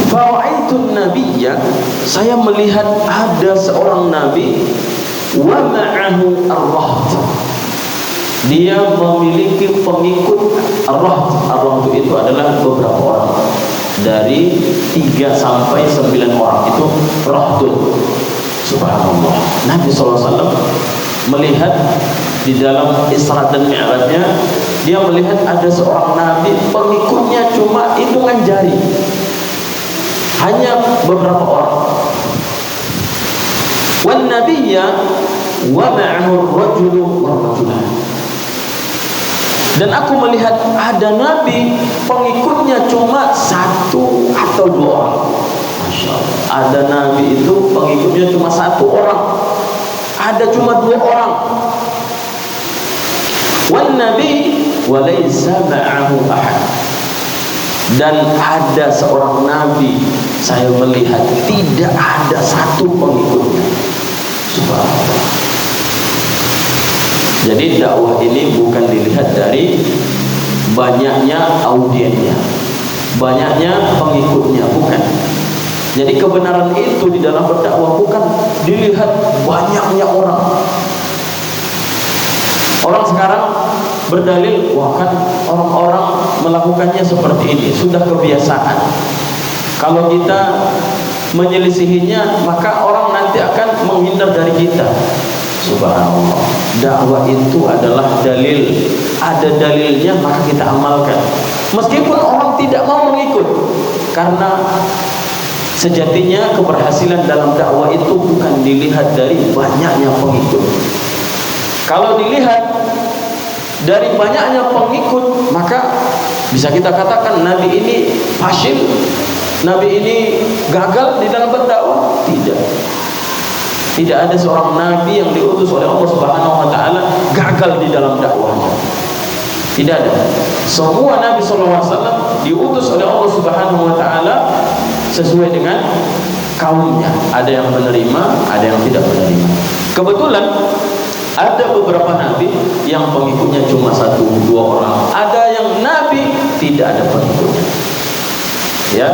Fara'aitun nabiyya, saya melihat ada seorang nabi, wa ma'ahu ar-raht, dia memiliki pengikut. Ar-raht itu adalah beberapa orang, dari 3 sampai 9 orang, itu rahtun. Subhanallah. Nabi SAW melihat di dalam Isra dan Mi'rajnya, dia melihat ada seorang nabi, pengikutnya cuma hitungan jari, hanya beberapa orang. Wan nabiyya wa ma'ahu ar-rajulu wa rajulan, dan aku melihat ada nabi, pengikutnya cuma 1 atau 2 orang. Masya Allah. Ada nabi itu pengikutnya cuma 1 orang, ada cuma 2 orang. Wan nabi wa laysa ma'ahu ahad, dan ada seorang nabi, saya melihat tidak ada 1 pengikutnya. Subhanallah. Jadi dakwah ini bukan dilihat dari banyaknya audiennya, banyaknya pengikutnya, bukan. Jadi kebenaran itu di dalam berdakwah bukan dilihat banyaknya orang. Orang sekarang berdalil, wah kan orang-orang melakukannya seperti ini, sudah kebiasaan. Kalau kita menyelisihinya, maka orang nanti akan menghindar dari kita. Subhanallah. Dakwah itu adalah dalil, ada dalilnya maka kita amalkan, meskipun orang tidak mau mengikut. Karena sejatinya keberhasilan dalam dakwah itu bukan dilihat dari banyaknya pengikut. Kalau dilihat dari banyaknya pengikut, maka bisa kita katakan nabi ini fasyil, nabi ini gagal di dalam berdakwah. Tidak ada seorang nabi yang diutus oleh Allah Subhanahu wa taala gagal di dalam dakwahnya. Tidak ada. Semua nabi sallallahu alaihi wasallam diutus oleh Allah Subhanahu wa taala sesuai dengan kaumnya. Ada yang menerima, ada yang tidak menerima. Kebetulan ada beberapa nabi yang pengikutnya cuma 1-2 orang. Ada yang nabi tidak ada pengikutnya. Ya,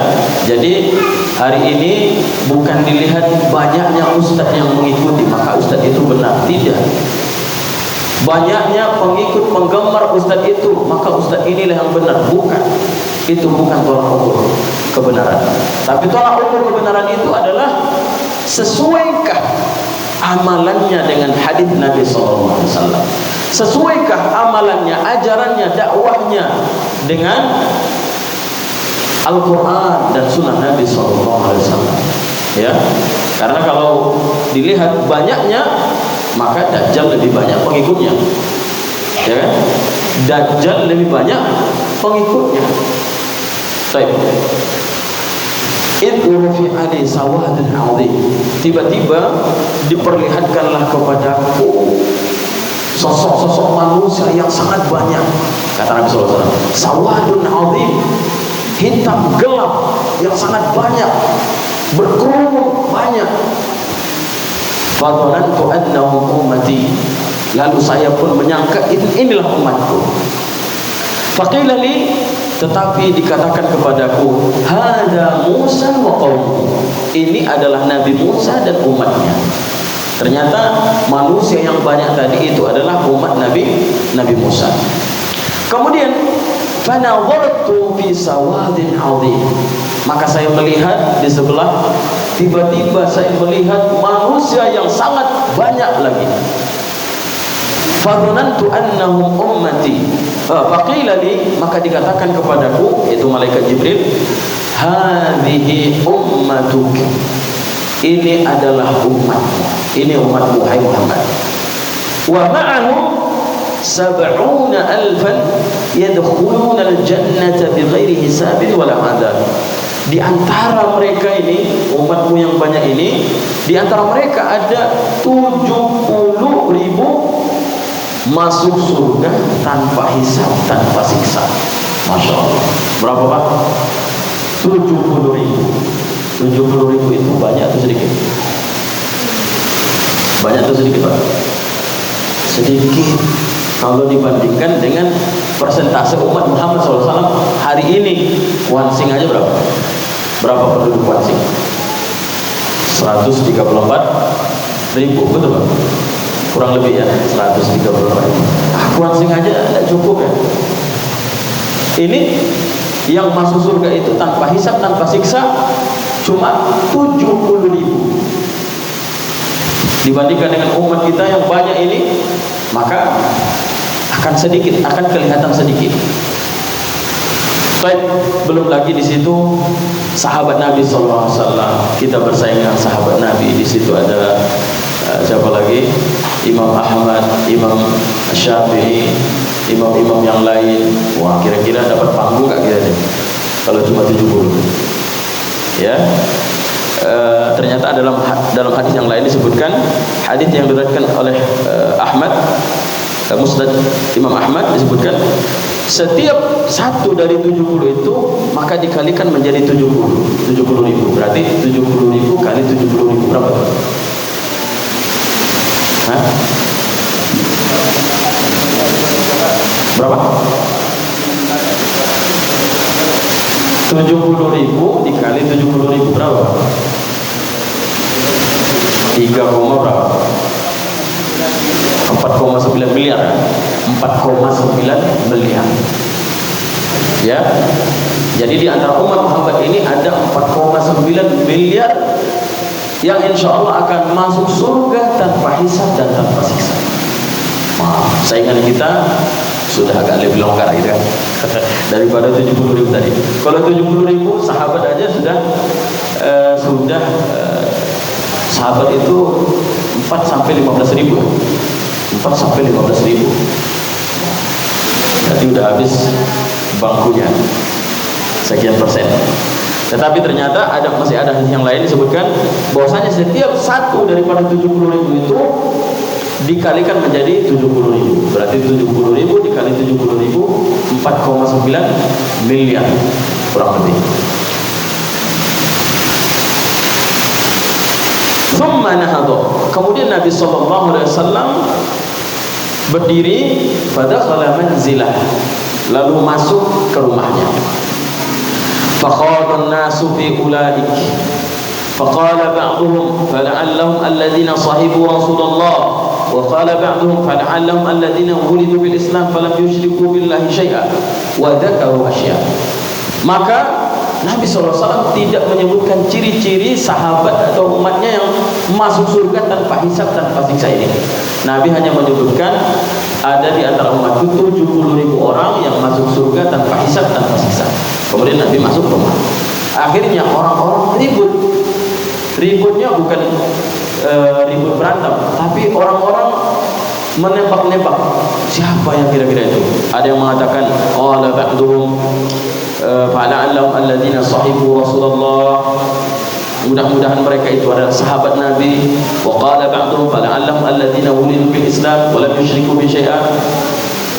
jadi hari ini bukan dilihat banyaknya ustadz yang mengikuti maka ustadz itu benar, tidak. Banyaknya pengikut penggemar ustadz itu maka ustadz inilah yang benar, bukan. Itu bukan tolak ukur kebenaran. Tapi tolak ukur kebenaran itu adalah sesuaikah amalannya dengan hadis Nabi SAW, sesuaikah amalannya, ajarannya, dakwahnya dengan Al-Quran dan Sunnah Nabi SAW. Ya, karena kalau dilihat banyaknya, maka Dajjal lebih banyak pengikutnya. Ya kan? Dajjal lebih banyak pengikutnya. Baik. Itu fi ali sawadun azim. Tiba-tiba diperlihatkanlah kepadaku sosok-sosok manusia yang sangat banyak. Kata Nabi SAW, sawadun azim, hitam gelap yang sangat banyak, berkerumun banyak. Fadhanantu annahum ummati, lalu saya pun menyangka inilah umatku. Faqila li, tetapi dikatakan kepadaku, hada Musa wa qaumuhu, ini adalah Nabi Musa dan umatnya. Ternyata manusia yang banyak tadi itu adalah umat Nabi Musa. Kemudian fanadhartu fi sawadin azim, maka saya melihat di sebelah, tiba-tiba saya melihat manusia yang sangat banyak lagi. Fadhanantu annahum ummati, faqila li, maka dikatakan kepadaku, yaitu malaikat Jibril, hadhihi ummatuk, ini adalah umatmu, ini umatmu hai Muhammad. Wa ma'ahum 70,000 yadkhuluna al-jannata bighairi hisabin wala adab. Di antara mereka ini, umatmu yang banyak ini, di antara mereka ada 70,000 masuk surga tanpa hisab, tanpa siksa. Masya Allah. Berapa Pak? 70,000. 70,000 itu banyak atau sedikit? Banyak atau sedikit Pak? Sedikit kalau dibandingkan dengan persentase umat Muhammad SAW hari ini. Wansing aja berapa? Berapa penduduk Kuansing? 134.000, betul Pak? Kurang lebih ya, 134.000. Kuansing aja tidak cukup ya. Ini yang masuk surga itu tanpa hisab, tanpa siksa cuma 70.000. Dibandingkan dengan umat kita yang banyak ini, maka akan sedikit, akan kelihatan sedikit. Baik, belum lagi di situ sahabat Nabi SAW. Kita bersaing dengan sahabat Nabi. Di situ ada siapa lagi? Imam Ahmad, Imam Syafi'i, imam-imam yang lain. Wah, kira-kira dapat panggung gak kira-kira? Kalau cuma 70, ya. Ternyata dalam hadis yang lain disebutkan, hadis yang diriwayatkan oleh Ahmad, Musnad Imam Ahmad, disebutkan setiap satu dari 70 itu maka dikalikan menjadi 70.000. Berarti 70.000 kali 70.000 berapa? Hah? Berapa? 70.000 dikali 70.000 berapa? 3, berapa? 4,9 miliar. 4,9 miliar. Ya. Jadi di antara umat Muhammad ini ada 4,9 miliar yang insya Allah akan masuk surga tanpa hisab dan tanpa siksa. Saingan kita sudah agak lebih longgar gitu kan daripada 70.000 tadi. Kalau 70.000 sahabat aja sudah sahabat itu 4 sampai 15.000. 4 sampai 15.000. Berarti udah habis bangkunya sekian persen. Tetapi ternyata masih ada yang lain disebutkan bahwasanya setiap satu daripada 70.000 itu dikalikan menjadi 70.000. Berarti 70.000 dikali 70.000 4,9 miliar kurang lebih. Thumma nahadha. Kemudian Nabi SAW berdiri pada khala manzilah, lalu masuk ke rumahnya. Faqala an-nasu fi ulaik. Faqala ba'dhum fala'allahum alladhina sahibu Rasulullah. وقال بعضهم فلعلهم الذين ولدوا بالإسلام فلم يشركوا بالله شيئا وذكروا أشياء. Maka Nabi SAW tidak menyebutkan ciri-ciri sahabat atau umatnya yang masuk surga tanpa hisab, tanpa siksa ini. Nabi hanya menyebutkan ada di antara umatku 70.000 orang yang masuk surga tanpa hisab, tanpa siksa. Kemudian Nabi masuk rumah. Akhirnya orang-orang ributnya bukan ribut berantem, tapi orang-orang menembak-nembak siapa yang kira-kira itu. Ada yang mengatakan qala ba'duhum fala'allahum alladhina sahibu Rasulullah, mudah-mudahan mereka itu adalah sahabat Nabi. Wa qala ba'duhum fala'allahum alladhina wulidu bil Islam wa lam yusyriku bi syai'an,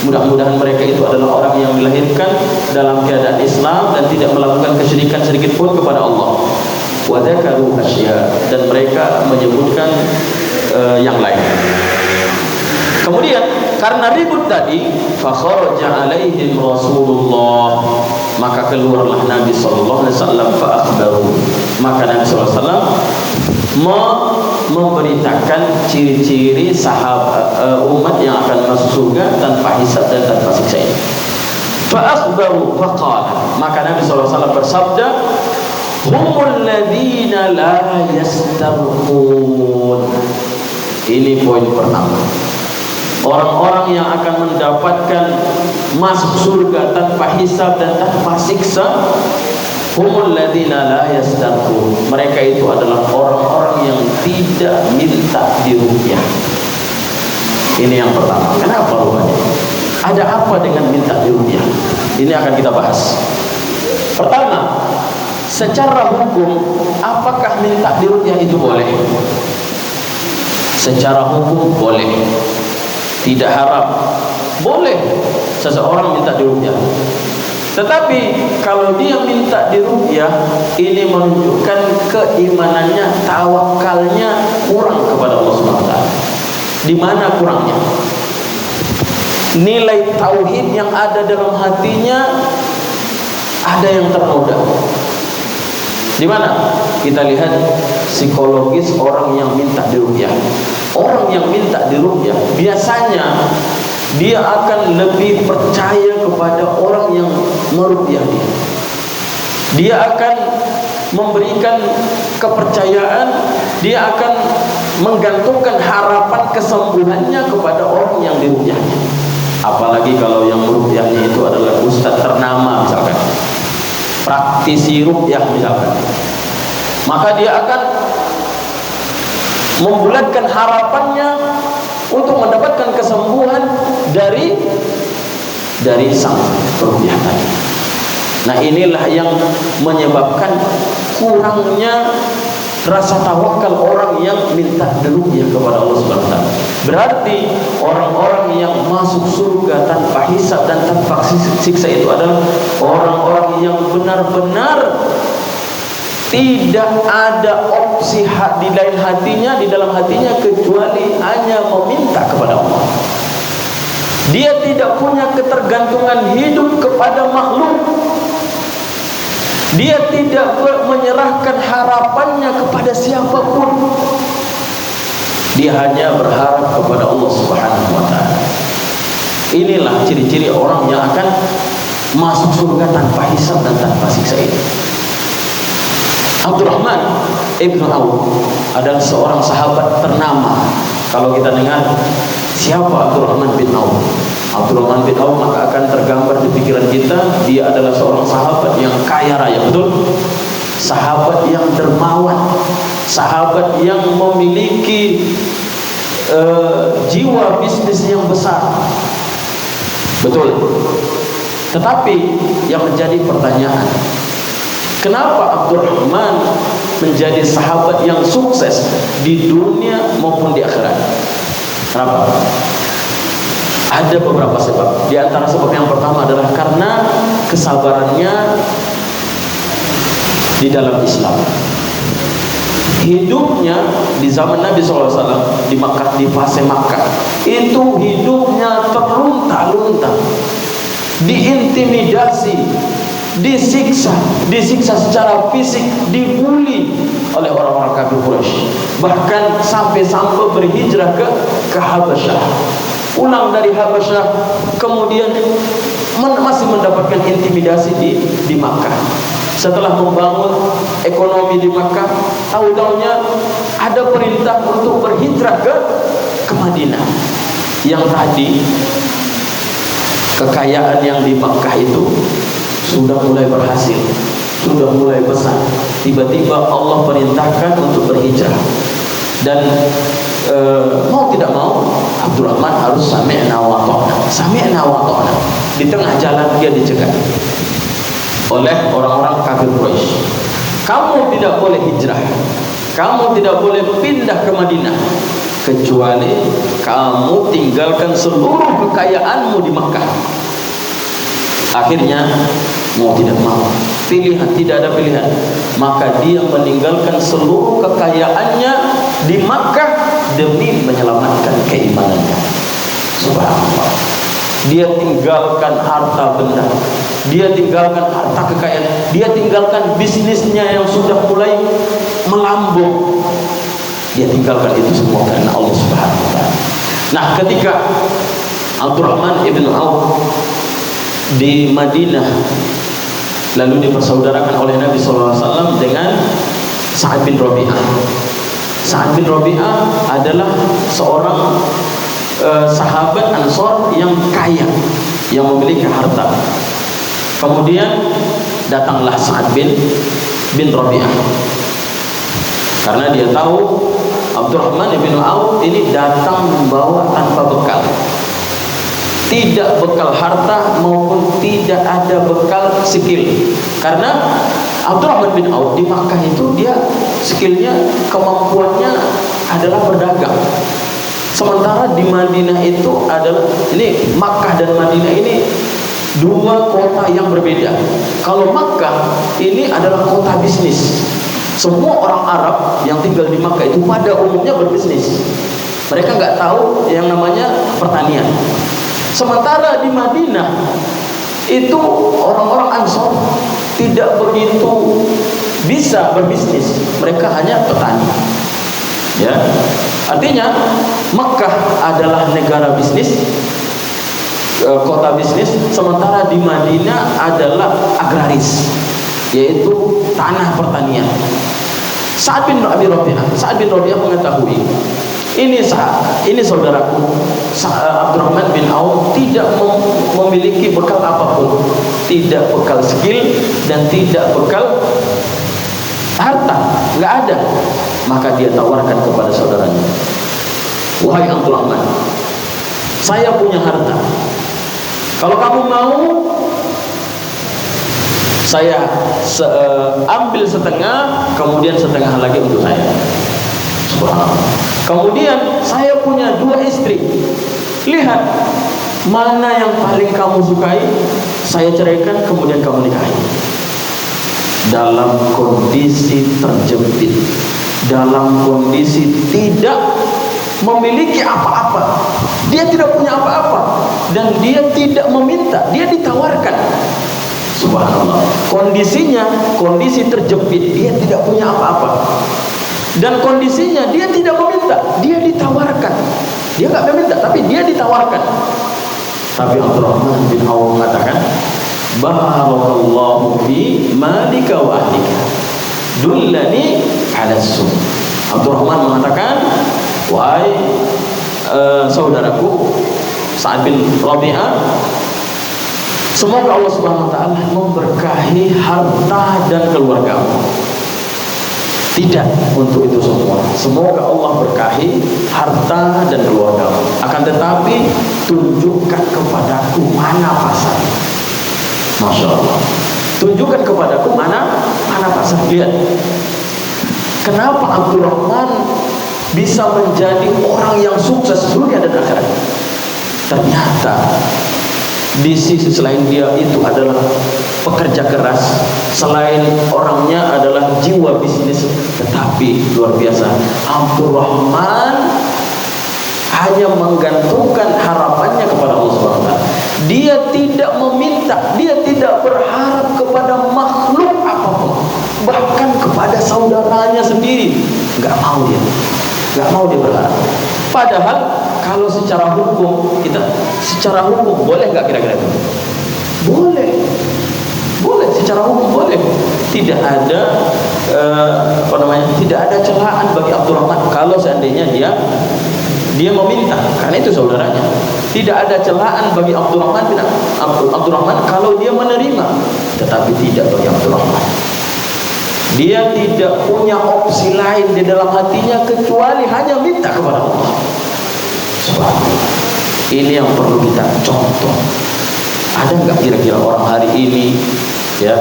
mudah-mudahan mereka itu adalah orang yang dilahirkan dalam keadaan Islam dan tidak melakukan kesyirikan sedikit pun kepada Allah. Wa dzakaru asya, dan mereka menyebutkan yang lain. Kemudian karena ribut tadi, fa kharaja alaihim Rasulullah, maka keluarlah Nabi sallallahu alaihi wasallam fa akhbaru. Maka Nabi sallallahu alaihi wasallam memberitakan ciri-ciri sahabat umat yang akan masuk surga tanpa hisab dan tanpa siksa ini. Fa akhbaru fa qala, maka Nabi sallallahu alaihi wasallam bersabda, humul ladzina la yastarqun. Ini poin pertama. Orang-orang yang akan mendapatkan masuk surga tanpa hisab dan tanpa siksa, humul ladzina la yastarqun. Mereka itu adalah orang-orang yang tidak minta diruqyah. Ini yang pertama. Kenapa rupanya? Ada apa dengan minta diruqyah? Ini akan kita bahas. Pertama, secara hukum, apakah minta diruqyah itu boleh? Secara hukum boleh, tidak haram, boleh seseorang minta diruqyah. Tetapi kalau dia minta diruqyah, ini menunjukkan keimanannya, tawakalnya kurang kepada Allah Subhanahu wa taala. Di mana kurangnya? Nilai tauhid yang ada dalam hatinya ada yang ternoda. Di mana kita lihat psikologis orang yang minta diruqyah. Orang yang minta diruqyah biasanya dia akan lebih percaya kepada orang yang meruqyah dia. Dia akan memberikan kepercayaan, dia akan menggantungkan harapan kesembuhannya kepada orang yang diruqyahnya. Apalagi kalau yang meruqyahnya itu adalah ustaz ternama misalkan, praktisi ruqyah misalkan, maka dia akan membulatkan harapannya untuk mendapatkan kesembuhan dari sang peruqyah tadi. Nah, inilah yang menyebabkan kurangnya rasa tawakal orang yang minta diruqyah kepada Allah Subhanahu wa taala. Berarti orang-orang yang masuk surga tanpa hisab dan tanpa siksa itu adalah orang-orang yang benar-benar tidak ada opsi di lain hatinya, di dalam hatinya kecuali hanya meminta kepada Allah. Dia tidak punya ketergantungan hidup kepada makhluk. Dia tidak menyerahkan harapannya kepada siapapun. Dia hanya berharap kepada Allah Subhanahu wa taala. Inilah ciri-ciri orang yang akan masuk surga tanpa hisab dan tanpa siksa ini. Abdurrahman ibn Auf adalah seorang sahabat ternama. Kalau kita dengar siapa Abdurrahman bin Auf, Abdurrahman bin Auf, maka akan tergambar di pikiran kita dia adalah seorang sahabat yang kaya raya, betul? Sahabat yang dermawan, sahabat yang memiliki jiwa bisnis yang besar, betul? Tetapi yang menjadi pertanyaan, kenapa Abdurrahman menjadi sahabat yang sukses di dunia maupun di akhirat? Kenapa? Ada beberapa sebab. Di antara sebab yang pertama adalah karena kesabarannya di dalam Islam. Hidupnya di zaman Nabi SAW di Makkah, di fase Makkah, itu hidupnya terlunta-lunta, diintimidasi, disiksa secara fisik, dibuli oleh orang-orang kafir Quraisy. Bahkan sampai berhijrah ke Habasyah. Pulang dari Habasyah, kemudian masih mendapatkan intimidasi di Makkah. Setelah membangun ekonomi di Makkah, tahu-taunya ada perintah untuk berhijrah ke Madinah. Yang tadi kekayaan yang di Makkah itu sudah mulai berhasil, sudah mulai besar. Tiba-tiba Allah perintahkan untuk berhijrah. Dan mau tidak mau Abdurrahman harus sami'na wa ta'na. Di tengah jalan dia dicegat oleh orang-orang kafir Quraisy. Kamu tidak boleh hijrah, kamu tidak boleh pindah ke Madinah kecuali kamu tinggalkan seluruh kekayaanmu di Makkah. Akhirnya mau tidak mau, tidak ada pilihan, maka dia meninggalkan seluruh kekayaannya di Makkah demi menyelamatkan keimanannya. Subhanallah. Dia tinggalkan harta benda, dia tinggalkan harta kekayaan, dia tinggalkan bisnisnya yang sudah mulai melambung. Dia tinggalkan itu semua karena Allah Subhanahu wa taala. Nah, ketika Abdurrahman ibn Auf di Madinah lalu dipersaudarakan oleh Nabi SAW dengan Sa'ad bin Rabi'ah. Sa'ad bin Rabi'ah adalah seorang sahabat Ansor yang kaya, yang memiliki harta. Kemudian datanglah Sa'ad bin Rabi'ah karena dia tahu Abdurrahman bin Auf ini datang membawa tanpa bekal, tidak bekal harta maupun tidak ada bekal skill. Karena Abdurrahman bin Auf di Makkah itu dia skillnya, kemampuannya adalah berdagang. Sementara di Madinah itu adalah, ini Makkah dan Madinah ini dua kota yang berbeda. Kalau Makkah ini adalah kota bisnis. Semua orang Arab yang tinggal di Makkah itu pada umumnya berbisnis. Mereka nggak tahu yang namanya pertanian. Sementara di Madinah itu orang-orang Ansor tidak begitu bisa bisa berbisnis, mereka hanya petani. Ya, artinya Mekah adalah negara bisnis, kota bisnis, sementara di Madinah adalah agraris, yaitu tanah pertanian. Sa'ad bin Rabi'ah mengetahui ini saudaraku Abdurrahman bin Auf tidak memiliki bekal apapun, tidak bekal skill dan tidak bekal harta, nggak ada. Maka dia tawarkan kepada saudaranya, wahai Abdurrahman, saya punya harta, kalau kamu mau saya ambil setengah, kemudian setengah lagi untuk saya. Subhanallah. Kemudian saya punya 2 istri, lihat mana yang paling kamu sukai, saya ceraikan, kemudian kamu nikahi. Dalam kondisi terjepit, dalam kondisi tidak memiliki apa-apa, dia tidak punya apa-apa, dan dia tidak meminta, dia ditawarkan. Subhanallah. Kondisinya kondisi terjepit, dia tidak punya apa-apa, dan kondisinya dia tidak meminta, dia ditawarkan. Dia nggak meminta, tapi dia ditawarkan. Tapi Abdurrahman bin Auf mengatakan, barakallahu fi malika wa ahlika, dullani ala sum. Abdurrahman mengatakan, wahai saudaraku Sa'ad bin Rabi'ah, semoga Allah Subhanahu wa taala memberkahi harta dan keluargamu. Tidak untuk itu semua. Semoga Allah berkahi harta dan keluarga. Akan tetapi tunjukkan kepadaku mana pasar. Masya Allah. Tunjukkan kepadaku mana pasar. Lihat, kenapa Abdurrahman bisa menjadi orang yang sukses dunia dan akhirat. Ternyata di sisi selain dia itu adalah pekerja keras, selain orangnya adalah jiwa bisnis, tetapi luar biasa, Abdurrahman hanya menggantungkan harapannya kepada Allah SWT. Dia tidak meminta, dia tidak berharap kepada makhluk apapun, bahkan kepada saudaranya sendiri nggak mau dia berharap. Padahal kalau secara hukum boleh nggak kira-kira itu? Boleh secara hukum boleh. Tidak ada tidak ada celaan bagi Abdurrahman kalau seandainya dia meminta, karena itu saudaranya. Tidak ada celaan bagi Abdurrahman kalau dia menerima, tetapi tidak bagi Abdurrahman. Dia tidak punya opsi lain di dalam hatinya kecuali hanya minta kepada Allah. Ini yang perlu kita contoh. Ada nggak kira-kira orang hari ini ya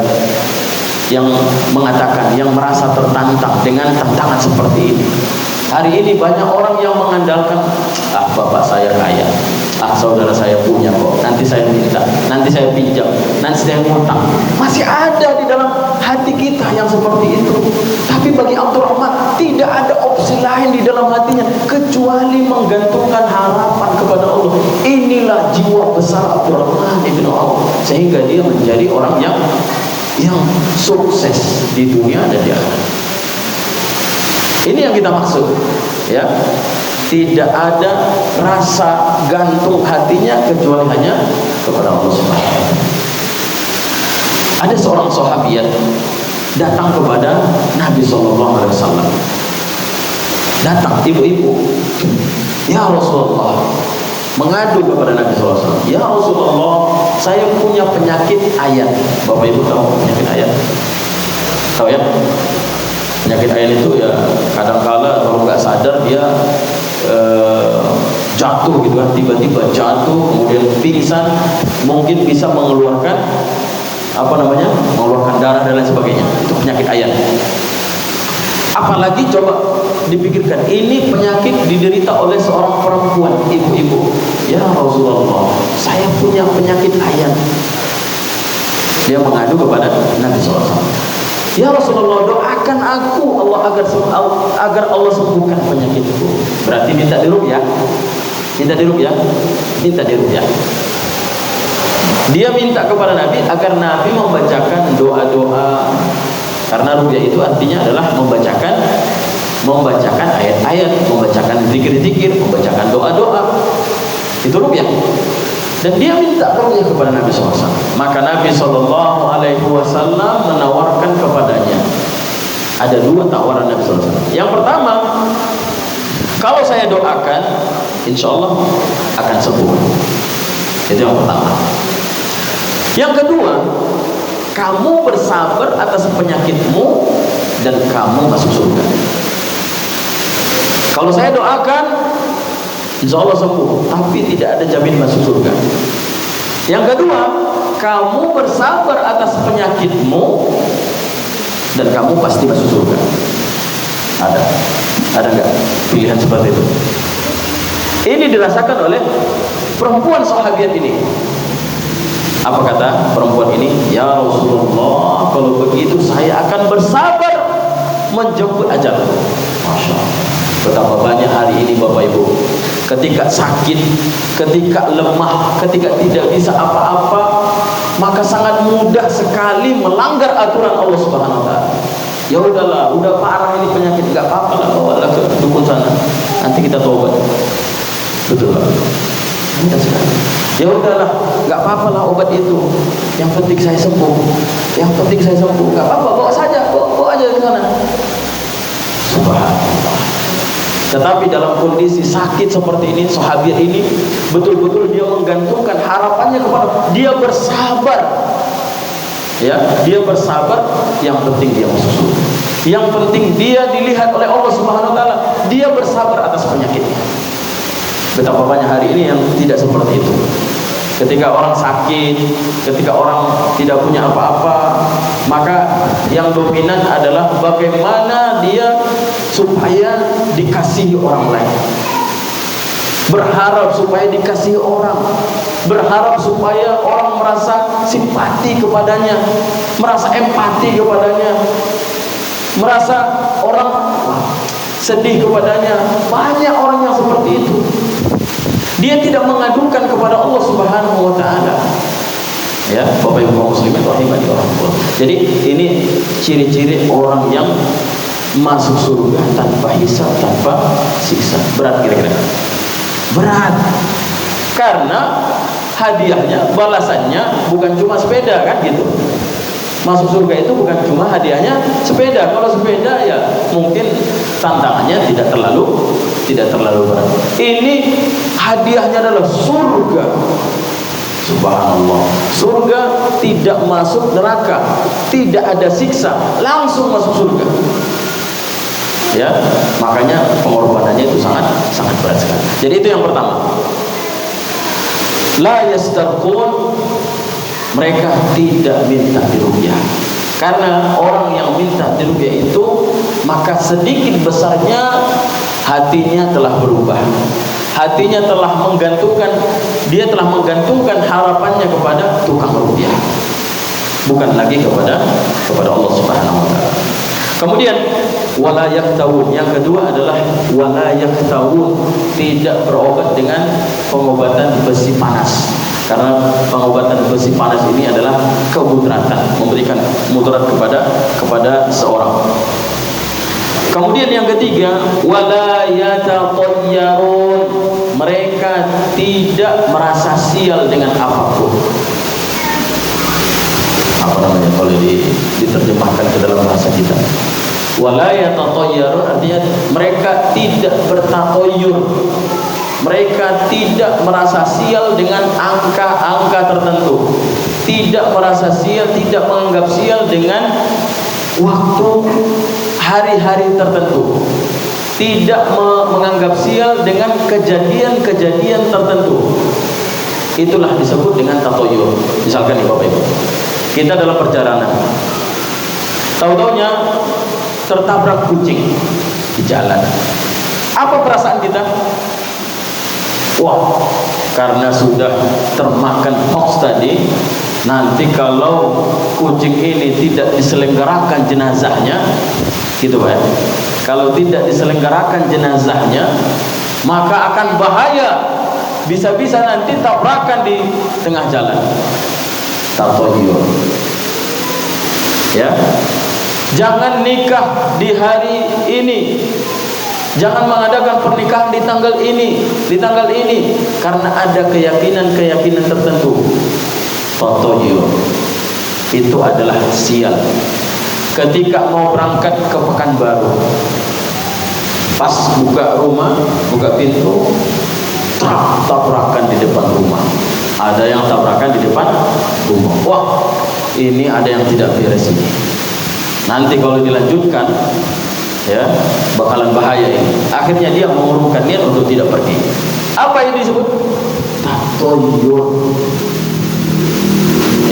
yang mengatakan, yang merasa tertantang dengan tantangan seperti ini? Hari ini banyak orang yang mengandalkan, bapak saya kaya, saudara saya punya kok, nanti saya minta, nanti saya pinjam, nanti saya ngutang. Masih ada di dalam hati kita yang seperti itu. Tapi bagi Abdurrahman tidak ada opsi lain di dalam hatinya kecuali menggantungkan harapan kepada Allah. Inilah jiwa besar Abdurrahman ibn Auf, sehingga dia menjadi orang yang sukses di dunia dan di akhirat. Ini yang kita maksud, ya. Tidak ada rasa gantung hatinya kecuali hanya kepada Allah Subhanahu wa taala. Ada seorang sahabiat datang kepada Nabi SAW. Datang ibu-ibu, ya Rasulullah, mengadu kepada Nabi SAW. Ya Rasulullah, saya punya penyakit ayat. Bapak ibu tahu penyakit ayat? Tahu ya? Penyakit ayat itu ya kadang-kala kalau nggak sadar dia jatuh gitu kan, tiba-tiba jatuh kemudian pingsan, mungkin bisa mengeluarkan mengeluarkan darah dan lain sebagainya. Itu penyakit ayat. Apalagi coba dipikirkan, ini penyakit diderita oleh seorang perempuan, ibu-ibu. Ya Rasulullah, saya punya penyakit ayat. Dia mengadu kepada Nabi SAW. Ya Rasulullah, doakan aku agar Allah sembuhkan penyakitku. Berarti minta diruqyah. Dia minta kepada Nabi agar Nabi membacakan doa-doa Karena ruqyah itu artinya adalah membacakan ayat-ayat, membacakan zikir-zikir, membacakan doa-doa. Itu ruqyah. Dan dia minta ruqyah kepada Nabi SAW. Maka Nabi SAW menawarkan kepadanya. Ada dua tawaran Nabi SAW. Yang pertama, kalau saya doakan, insya Allah akan sembuh. Itu yang pertama. Yang kedua, kamu bersabar atas penyakitmu dan kamu masuk surga. Kalau saya doakan, insya Allah sembuh, tapi tidak ada jamin masuk surga. Yang kedua, kamu bersabar atas penyakitmu dan kamu pasti masuk surga. Ada nggak pilihan seperti itu? Ini dirasakan oleh perempuan sahabiat ini. Apa kata perempuan ini? Ya Rasulullah, kalau begitu saya akan bersabar menjemput ajal. Masya Allah. Betapa banyak hari ini Bapak Ibu, ketika sakit, ketika lemah, ketika tidak bisa apa-apa, maka sangat mudah sekali melanggar aturan Allah Subhanahu Wa Taala. Ya udahlah, udah parah ini penyakit, nggak apa-apa lah, bawalah ke dukun sana, nanti kita tobat. Betul lah. Mudah sekali. Ya udahlah, nggak apa-apa lah obat itu. Yang penting saya sembuh. Yang penting saya sembuh. Nggak apa-apa, bawa saja, bawa aja ke sana. Subhanallah. Tetapi dalam kondisi sakit seperti ini, sahabat ini betul-betul dia menggantungkan harapannya kepada, dia bersabar. Ya, dia bersabar. Yang penting dia masuk surga. Yang penting dia dilihat oleh Allah Subhanahu Wa Taala. Dia bersabar atas penyakitnya. Betapa banyak hari ini yang tidak seperti itu. Ketika orang sakit, ketika orang tidak punya apa-apa, maka yang dominan adalah bagaimana dia supaya dikasihi orang lain. Berharap supaya dikasihi orang, berharap supaya orang merasa simpati kepadanya, merasa empati kepadanya, merasa orang sedih kepadanya. Banyak orang yang seperti itu. Dia tidak mengadukan kepada Allah Subhanahu Wa Taala. Ya, Bapak Ibu muslimin rahimani Allah. Jadi ini ciri-ciri orang yang masuk surga tanpa hisab, tanpa siksa. Berat kira-kira? Berat. Karena hadiahnya, balasannya bukan cuma sepeda kan gitu. Masuk surga itu bukan cuma hadiahnya sepeda. Kalau sepeda ya mungkin tantangannya tidak terlalu berat. Ini hadiahnya adalah surga. Subhanallah. Surga tidak masuk neraka, tidak ada siksa, langsung masuk surga. Ya, makanya pengorbanannya itu sangat berat sekali. Jadi itu yang pertama. La yastarqun, mereka tidak minta diruqyah. Karena orang yang minta diruqyah itu, maka sedikit besarnya hatinya telah berubah. Hatinya telah menggantungkan, dia telah menggantungkan harapannya kepada tukang ruqyah, bukan lagi kepada Allah Subhanahu Wa Taala. Kemudian wala yaktawun, yang kedua adalah wala yaktawun, tidak berobat dengan pengobatan besi panas. Karena pengobatan besi panas ini adalah kemudaratan, memberikan mudarat kepada seorang. Kemudian yang ketiga, wala yatatayyarun, mereka tidak merasa sial dengan apapun. Apa namanya kalau diterjemahkan ke dalam bahasa kita? Wala yatatayyarun artinya mereka tidak bertatoyur. Mereka tidak merasa sial dengan angka-angka tertentu. Tidak merasa sial, tidak menganggap sial dengan waktu hari-hari tertentu. Tidak menganggap sial dengan kejadian-kejadian tertentu. Itulah disebut dengan tatoyur. Misalkan nih Bapak Ibu, kita dalam perjalanan, tahu-taunya tertabrak kucing di jalan. Apa perasaan kita? Wah, karena sudah termakan hoax tadi, nanti kalau kucing ini tidak diselenggarakan jenazahnya, gitu Pak. Kalau tidak diselenggarakan jenazahnya, maka akan bahaya. Bisa-bisa nanti tabrakan di tengah jalan. Tatoyur. Ya. Jangan nikah di hari ini, jangan mengadakan pernikahan di tanggal ini, karena ada keyakinan tertentu. Tatoyur itu adalah sial. Ketika mau berangkat ke Pekanbaru, pas buka rumah, buka pintu, tabrakan di depan rumah. Ada yang tabrakan di depan rumah. Wah, ini ada yang tidak beres ini. Nanti kalau dilanjutkan, ya, bakalan bahaya ini. Akhirnya dia mengurungkan niat untuk tidak pergi. Apa yang disebut? Tatoyur.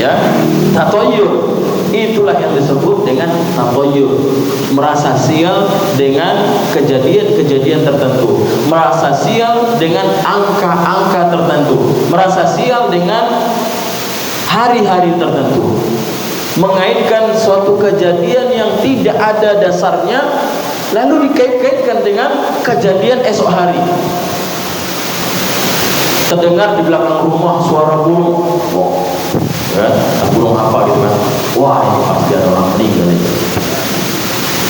Ya, tatoyur. Itulah yang disebut dengan tatoyur. Merasa sial dengan kejadian-kejadian tertentu, merasa sial dengan angka-angka tertentu, merasa sial dengan hari-hari tertentu, mengaitkan suatu kejadian yang tidak ada dasarnya lalu dikait-kaitkan dengan kejadian esok hari. Terdengar di belakang rumah suara burung, oh, ya, burung apa gitu kan? Wah, ini pasti ada orang meninggal ini.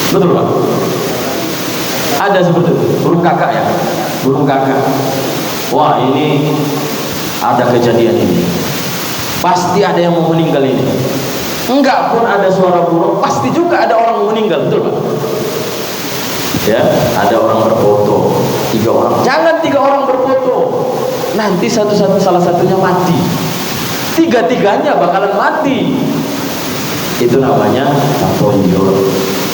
Betul kan? Ada seperti itu, burung kakak ya, burung kakak. Wah, ini ada kejadian ini. Pasti ada yang mau meninggal ini. Enggak pun ada suara burung, pasti juga ada orang meninggal, betul kan? Ya, ada orang berfoto, 3 orang. Jangan 3 orang berfoto. Nanti salah satunya mati. 3-tiganya bakalan mati. Itu namanya tatoyur,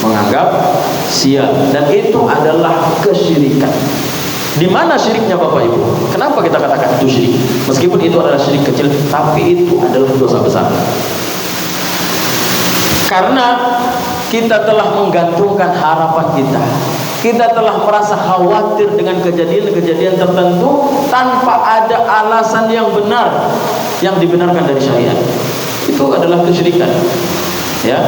menganggap sial, dan itu adalah kesyirikan. Di mana syiriknya Bapak Ibu? Kenapa kita katakan itu syirik? Meskipun itu adalah syirik kecil, tapi itu adalah dosa besar. Karena kita telah menggantungkan harapan kita. Kita telah merasa khawatir dengan kejadian-kejadian tertentu tanpa ada alasan yang benar, yang dibenarkan dari syariat. Itu adalah kesyirikan. Ya,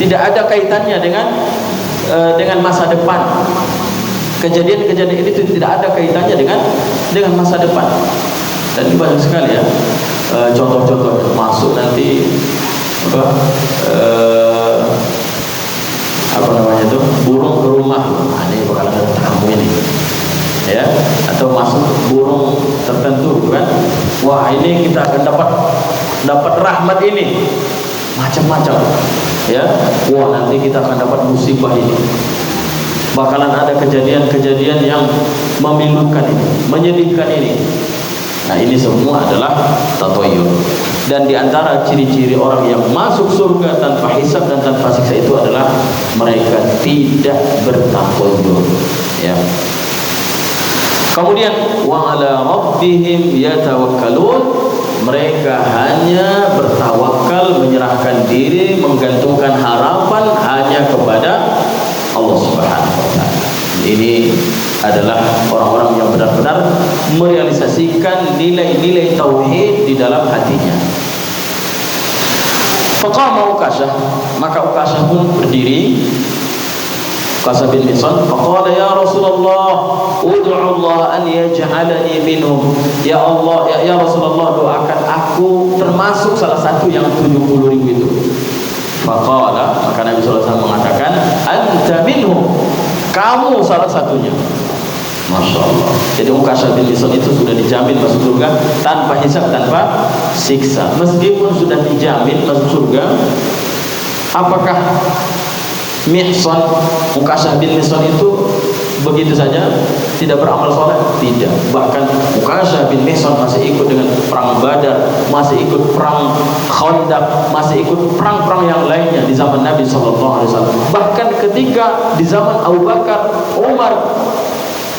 tidak ada kaitannya dengan masa depan. Kejadian-kejadian itu tidak ada kaitannya dengan masa depan. Dan ini banyak sekali ya contoh-contoh masuk nanti apa namanya itu, burung ke rumah. Nah, ini bakal ada tamu ini, ya, atau masuk burung tertentu kan? Wah, ini kita akan dapat rahmat ini, macam-macam, ya. Wah, nanti kita akan dapat musibah ini. Bakalan ada kejadian-kejadian yang memilukan ini, menyedihkan ini. Nah, ini semua adalah tatoyur. Dan diantara ciri-ciri orang yang masuk surga tanpa hisab dan tanpa siksa itu adalah mereka tidak bertatoyur. Ya. Kemudian wa ala rabbihim yatawakkalun, mereka hanya bertawakal, menyerahkan diri, menggantungkan harapan hanya kepada Allah Subhanahu wa taala. Ini adalah orang-orang yang benar-benar merealisasikan nilai-nilai tauhid di dalam hatinya. Faqama Uqashah, maka Uqashah pun berdiri, Uqashah bin Mihsan, faqala ya Rasulullah, ud'u Allah an yaj'alani minhum. Ya Allah, ya Rasulullah, doakan aku termasuk salah satu yang 70.000 itu. Faqala, maka Nabi sallallahu alaihi wasallam mengatakan, anta minhum, kamu salah satunya. Masya Allah. Jadi Uqashah bin Mihsan itu sudah dijamin masuk surga tanpa hisab, tanpa siksa. Meskipun sudah dijamin masuk surga, apakah Mihsan, Uqashah bin Mihsan itu begitu saja tidak beramal soleh? Tidak. Bahkan Uqashah bin Mihsan masih ikut dengan perang Badar, masih ikut perang Khandaq, masih ikut perang-perang yang lainnya di zaman Nabi SAW. Bahkan ketika di zaman Abu Bakar, Umar,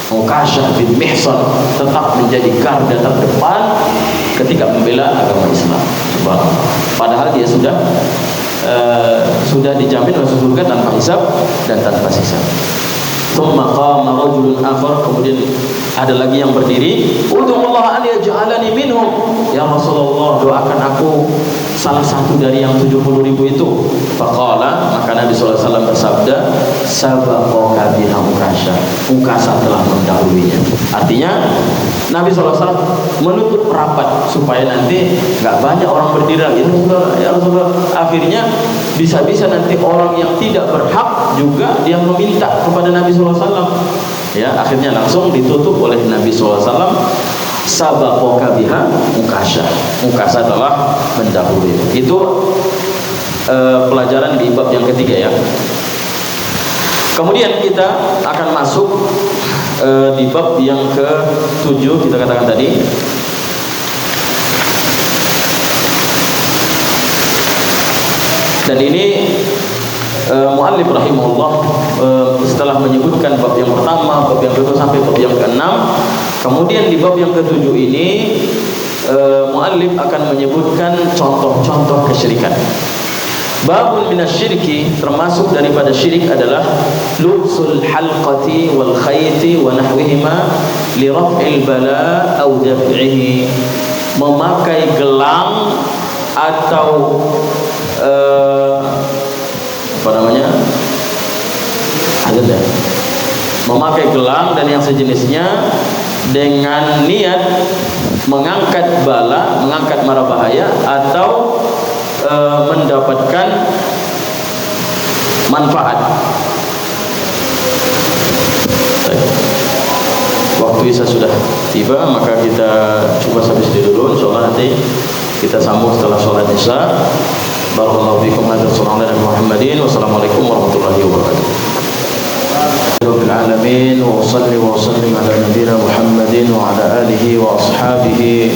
Uqashah bin Mihsan tetap menjadi garda terdepan ketika membela agama Islam. Padahal dia sudah dijamin masuk surga tanpa hisab dan tanpa siksa. Tsumma qama rajulun akhar, kemudian Ada lagi yang berdiri, ud'ullaha an yaj'alani minhum. Ya Rasulullah, doakan aku salah satu dari yang 70.000 itu. Faqala, maka Nabi sallallahu alaihi wasallam bersabda, sabaqaka biha Ukasha telah mendahulunya. Artinya Nabi sallallahu alaihi wasallam menutup rapat supaya nanti enggak banyak orang berdiri lagi. Ya Rasulullah, akhirnya bisa-bisa nanti orang yang tidak berhak juga dia meminta kepada Nabi sallallahu alaihi wasallam. Ya, akhirnya langsung ditutup oleh Nabi sallallahu alaihi wasallam. Sabaqaka biha Ukasha telah mendahului. Itu pelajaran di bab yang ketiga ya. Kemudian kita akan masuk di bab yang ke-7 kita katakan tadi. Dan ini muallif rahimahullah setelah menyebutkan bab yang pertama, bab yang kedua sampai bab yang ke-6, kemudian di bab yang ke-7 ini muallif akan menyebutkan contoh-contoh kesyirikan. Babun minasyirki, termasuk daripada syirik adalah lubsul halqati wal khayti wa nahwihima li raf'il bala aw daf'ihi, memakai gelang atau memakai gelang dan yang sejenisnya dengan niat mengangkat bala, mengangkat mara bahaya atau mendapatkan manfaat. Waktu Isya sudah tiba, maka kita coba sampai sini dulu. Insyaallah nanti kita sambung setelah sholat Isya. Barakallahu fiikum. Muhammadin. Wassalamualaikum warahmatullahi wabarakatuh. Rabbil alamin, wa salli wa sallim ala nabiyyina Muhammadin wa ala alihi wa ashabihi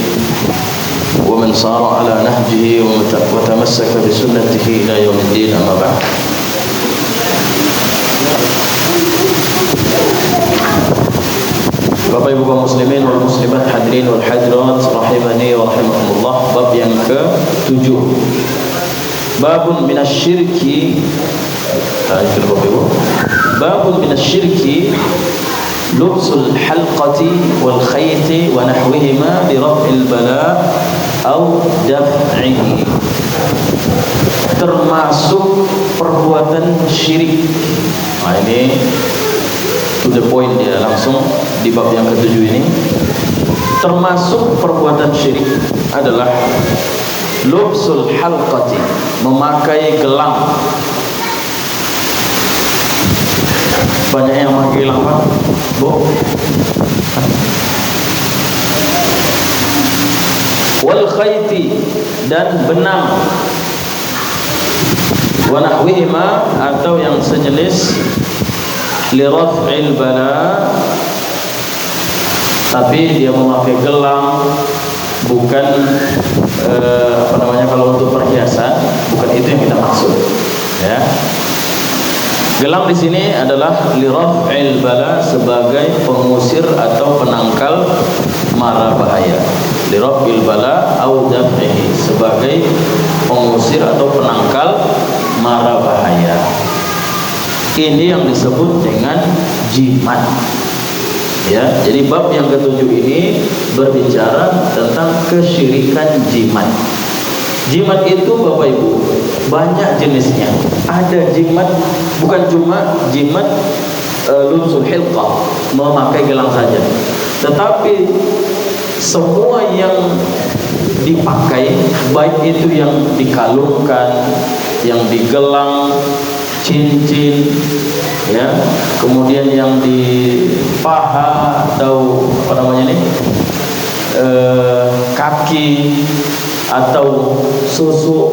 wa man sara ala nahjihi wa tamassaka bi sunnatihi ila yaumiddin, amma ba'd. Bapak Ibu kaum muslimin wal muslimat, hadirin wal hadirat rahimani wa rahimakumullah. Bab yang ke-7, babun minasyirki. Itu Bapak Ibu. Babun minasyirki lubsul halqati wal khayti wa nahwihima li raf'il bala au daf'ihi. Termasuk perbuatan syirik. Nah, ini to the point ya, langsung di bab yang ke-7 ini. Termasuk perbuatan syirik adalah lubsul halqati, memakai gelang. Banyak yang memakai gelang, Pak, Bu. Wal khayti, dan benang. Wa nahwihima, atau yang sejenis, li raf'il bala, tapi dia memakai gelang bukan kalau untuk perhiasan, bukan itu yang kita maksud ya. Gelang di sini adalah li raf'il bala, sebagai pengusir atau penangkal mara bahaya. Li raf'il bala au daf'ihi, sebagai pengusir atau penangkal mara bahaya. Ini yang disebut dengan jimat. Ya, jadi bab yang ke-7 ini berbicara tentang kesyirikan jimat. Jimat itu Bapak Ibu banyak jenisnya. Ada jimat, bukan cuma jimat lubsul hilqah, memakai gelang saja, tetapi semua yang dipakai, baik itu yang dikalungkan, yang digelang, cincin, ya, kemudian yang di paha atau kaki, atau susu,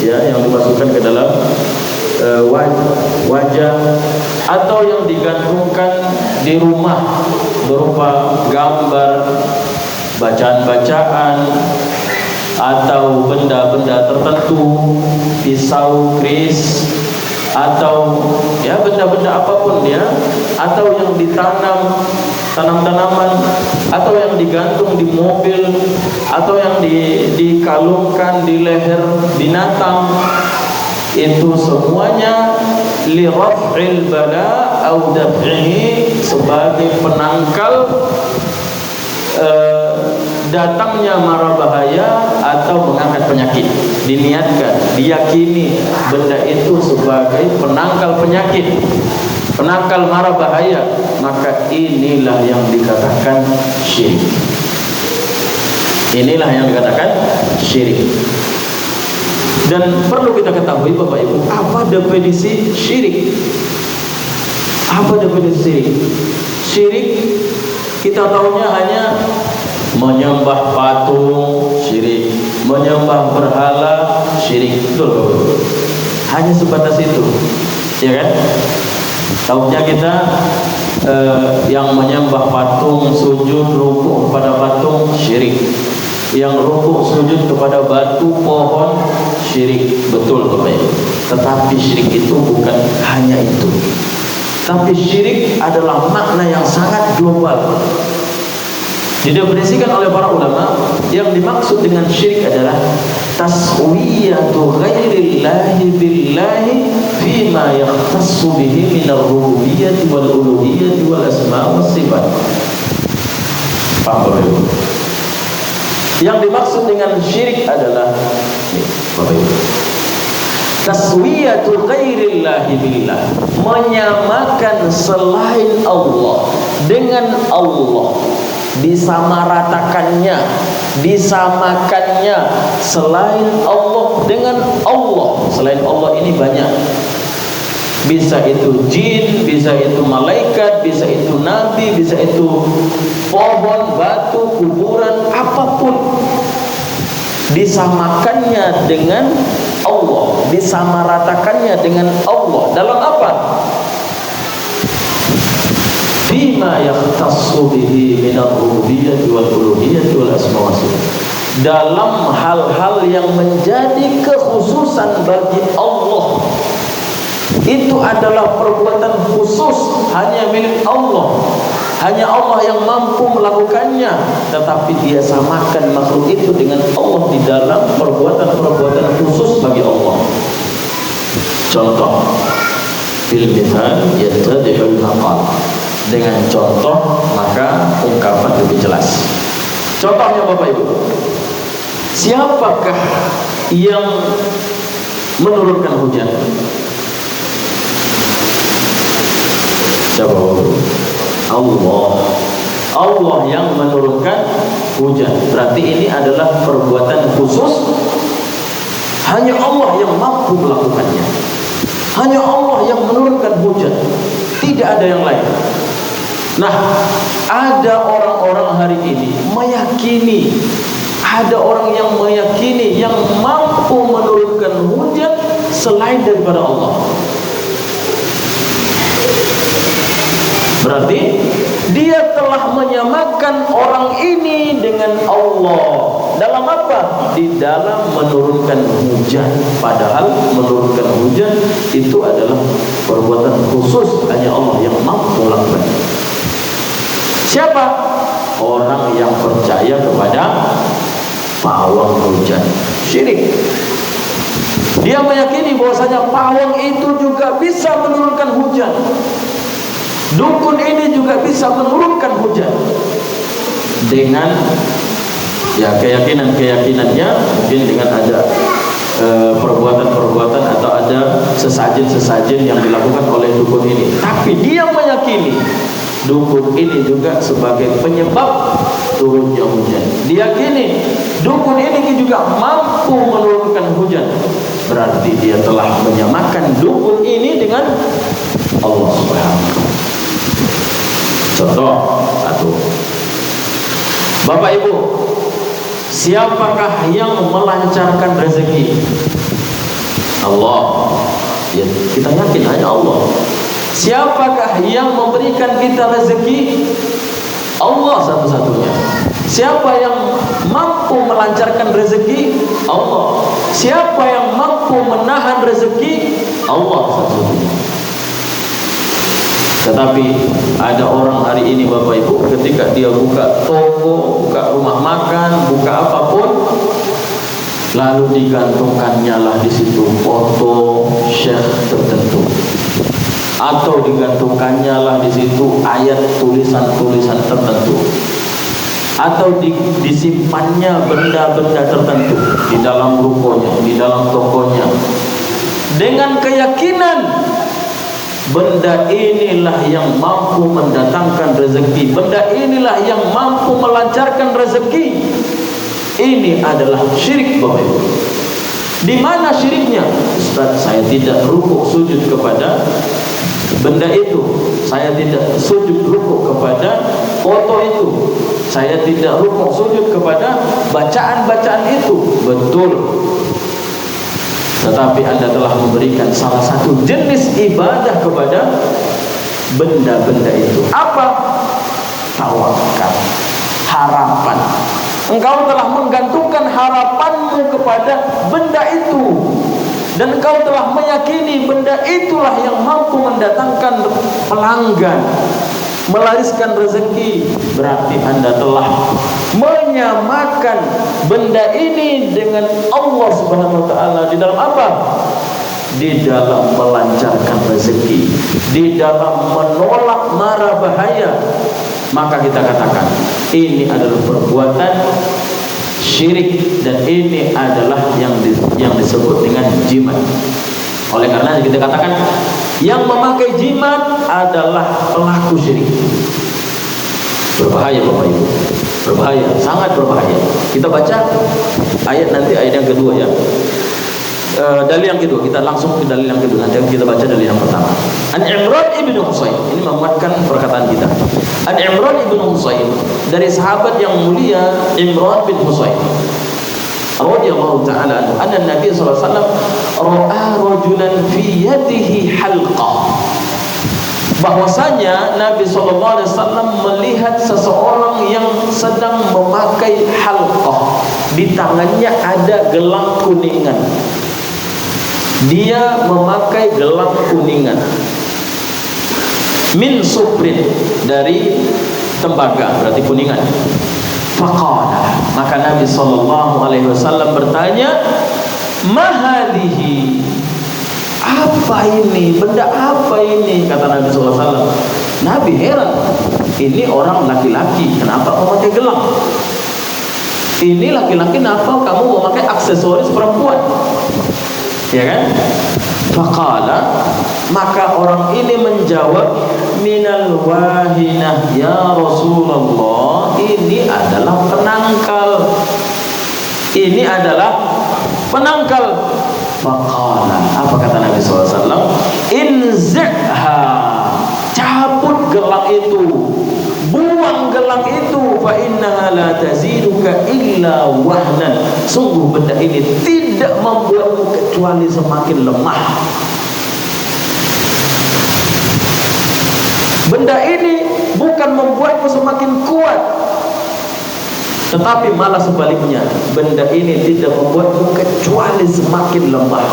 ya, yang dimasukkan ke dalam wajah, atau yang digantungkan di rumah berupa gambar, bacaan-bacaan, atau benda-benda tertentu, pisau, keris, atau ya benda-benda apapun ya, atau yang ditanam, tanam-tanaman, atau yang digantung di mobil, atau yang dikalungkan di leher binatang, itu semuanya li raf'il bala au daf'ihi, sebagai penangkal datangnya mara bahaya atau mengangkat penyakit. Diniatkan, diyakini benda itu sebagai penangkal penyakit, penangkal mara bahaya, maka inilah yang dikatakan syirik. Inilah yang dikatakan syirik. Dan perlu kita ketahui Bapak Ibu, apa definisi syirik? Apa definisi syirik? Syirik kita tahunya hanya menyembah patung, syirik, menyembah berhala, syirik. Betul. Hanya sebatas itu, ya kan? Tahunya kita yang menyembah patung, sujud, rukuk kepada patung, syirik. Yang rukuk sujud kepada batu, pohon, syirik. Betul Bapak Ibu. Tetapi syirik itu bukan hanya itu. Tapi syirik adalah makna yang sangat global. Didefinisikan oleh para ulama, yang dimaksud dengan syirik adalah taswiyatu ghairillahi billahi fima yakhtassu bihi minar rububiyyati wal uluhiyyati wal asma' was sifat. Paham Bapak Ibu? Yang dimaksud dengan syirik adalah nih, Bapak Ibu, taswiyatu ghairillahi billah, menyamakan selain Allah dengan Allah, disamaratakannya, disamakannya selain Allah dengan Allah. Selain Allah ini banyak, bisa itu jin, bisa itu malaikat, bisa itu nabi, bisa itu pohon, batu, kuburan, apapun, disamakannya dengan Allah, disamaratakannya dengan Allah. Dalam apa? Bima yakhtassu bihi minar rububiyyati wal uluhiyyati wal asma' was sifat. Dalam hal-hal yang menjadi kekhususan bagi Allah, itu adalah perbuatan khusus, hanya milik Allah, hanya Allah yang mampu melakukannya. Tetapi dia samakan makhluk itu dengan Allah di dalam perbuatan-perbuatan khusus bagi Allah. Contoh, bil mithal yattadihul maqal. Dengan contoh maka ungkapan lebih jelas. Contohnya Bapak Ibu, siapakah yang menurunkan hujan? Siapa? Allah. Allah yang menurunkan hujan. Berarti ini adalah perbuatan khusus, hanya Allah yang mampu melakukannya. Hanya Allah yang menurunkan hujan, tidak ada yang lain. Nah, ada orang-orang hari ini meyakini, ada orang yang meyakini yang mampu menurunkan hujan selain daripada Allah. Berarti dia telah menyamakan orang ini dengan Allah. Dalam apa? Di dalam menurunkan hujan. Padahal menurunkan hujan itu adalah perbuatan khusus, hanya Allah yang mampu melakukan. Siapa? Orang yang percaya kepada pawang hujan. Syirik. Dia meyakini bahwasanya pawang itu juga bisa menurunkan hujan. Dukun ini juga bisa menurunkan hujan. Dengan ya keyakinan-keyakinannya, mungkin dengan ada perbuatan-perbuatan atau ada sesajen-sesajen yang dilakukan oleh dukun ini. Tapi dia meyakini dukun ini juga sebagai penyebab turunnya hujan. Diyakini dukun ini juga mampu menurunkan hujan. Berarti dia telah menyamakan dukun ini dengan Allah Subhanahu wa ta'ala. Contoh satu, Bapak Ibu, siapakah yang melancarkan rezeki? Allah. Ya, kita yakin hanya Allah. Siapakah yang memberikan kita rezeki? Allah satu-satunya. Siapa yang mampu melancarkan rezeki? Allah. Siapa yang mampu menahan rezeki? Allah satu-satunya. Tetapi ada orang hari ini Bapak Ibu, ketika dia buka toko, buka rumah makan, buka apapun, lalu digantungkannya lah di situ foto syekh tertentu atau digantungkannya lah di situ ayat tulisan-tulisan tertentu, atau disimpannya benda-benda tertentu di dalam rukonya, di dalam tokonya, dengan keyakinan benda inilah yang mampu mendatangkan rezeki, benda inilah yang mampu melancarkan rezeki. Ini adalah syirik, Bapak Ibu. Di mana syiriknya? Ustaz, saya tidak rukuk sujud kepada benda itu, saya tidak sujud rukuk kepada foto itu, saya tidak rukuk sujud kepada bacaan-bacaan itu. Betul, tetapi Anda telah memberikan salah satu jenis ibadah kepada benda-benda itu. Apa? Tawakal, harapan. Engkau telah menggantungkan harapanmu kepada benda itu, dan engkau telah meyakini benda itulah yang mampu mendatangkan pelanggan, melariskan rezeki. Berarti Anda telah menyamakan benda ini dengan Allah Subhanahu wa taala di dalam apa? Di dalam melancarkan rezeki, di dalam menolak mara bahaya. Maka kita katakan ini adalah perbuatan syirik, dan ini adalah yang disebut dengan jimat. Oleh karena kita katakan yang memakai jimat adalah pelaku syirik. Berbahaya, Bapak Ibu, berbahaya, sangat berbahaya. Kita baca ayat nanti, ayat yang kedua ya. Dalil yang kedua, kita langsung ke dalil yang kedua. Nanti kita baca dalil yang pertama. An Imran ibn Husain, ini menguatkan perkataan kita. An Imran ibn Husain, dari sahabat yang mulia Imran bin Husain radhiyallahu ta'ala anhu, anna Nabi sallallahu alaihi wasallam ra'a rajulan fi yadihi halqah. Bahwasanya Nabi sallallahu alaihi wasallam melihat seseorang yang sedang memakai halqah. Di tangannya ada gelang kuningan. Dia memakai gelang kuningan min sufrin, dari tembaga, berarti kuningan. Faqala, maka Nabi sallallahu alaihi wasallam bertanya, mahadihi, apa ini, benda apa ini? Kata Nabi sallallahu alaihi wasallam. Nabi heran, ini orang laki-laki kenapa memakai gelang? Ini laki-laki kenapa kamu memakai aksesoris perempuan? Ya kan? Faqala, maka orang ini menjawab, minal wahinah ya Rasulullah, ini adalah penangkal. Ini adalah penangkal. Faqala, apa kata Nabi SAW? Inzikha, cabut gelang itu, buang gelang itu. Fa innaha la taziduka illa wahnan, sungguh benda ini tidak membuatmu kecuali semakin lemah. Benda ini bukan membuatmu semakin kuat, tetapi malah sebaliknya, benda ini tidak membuatmu kecuali semakin lemah.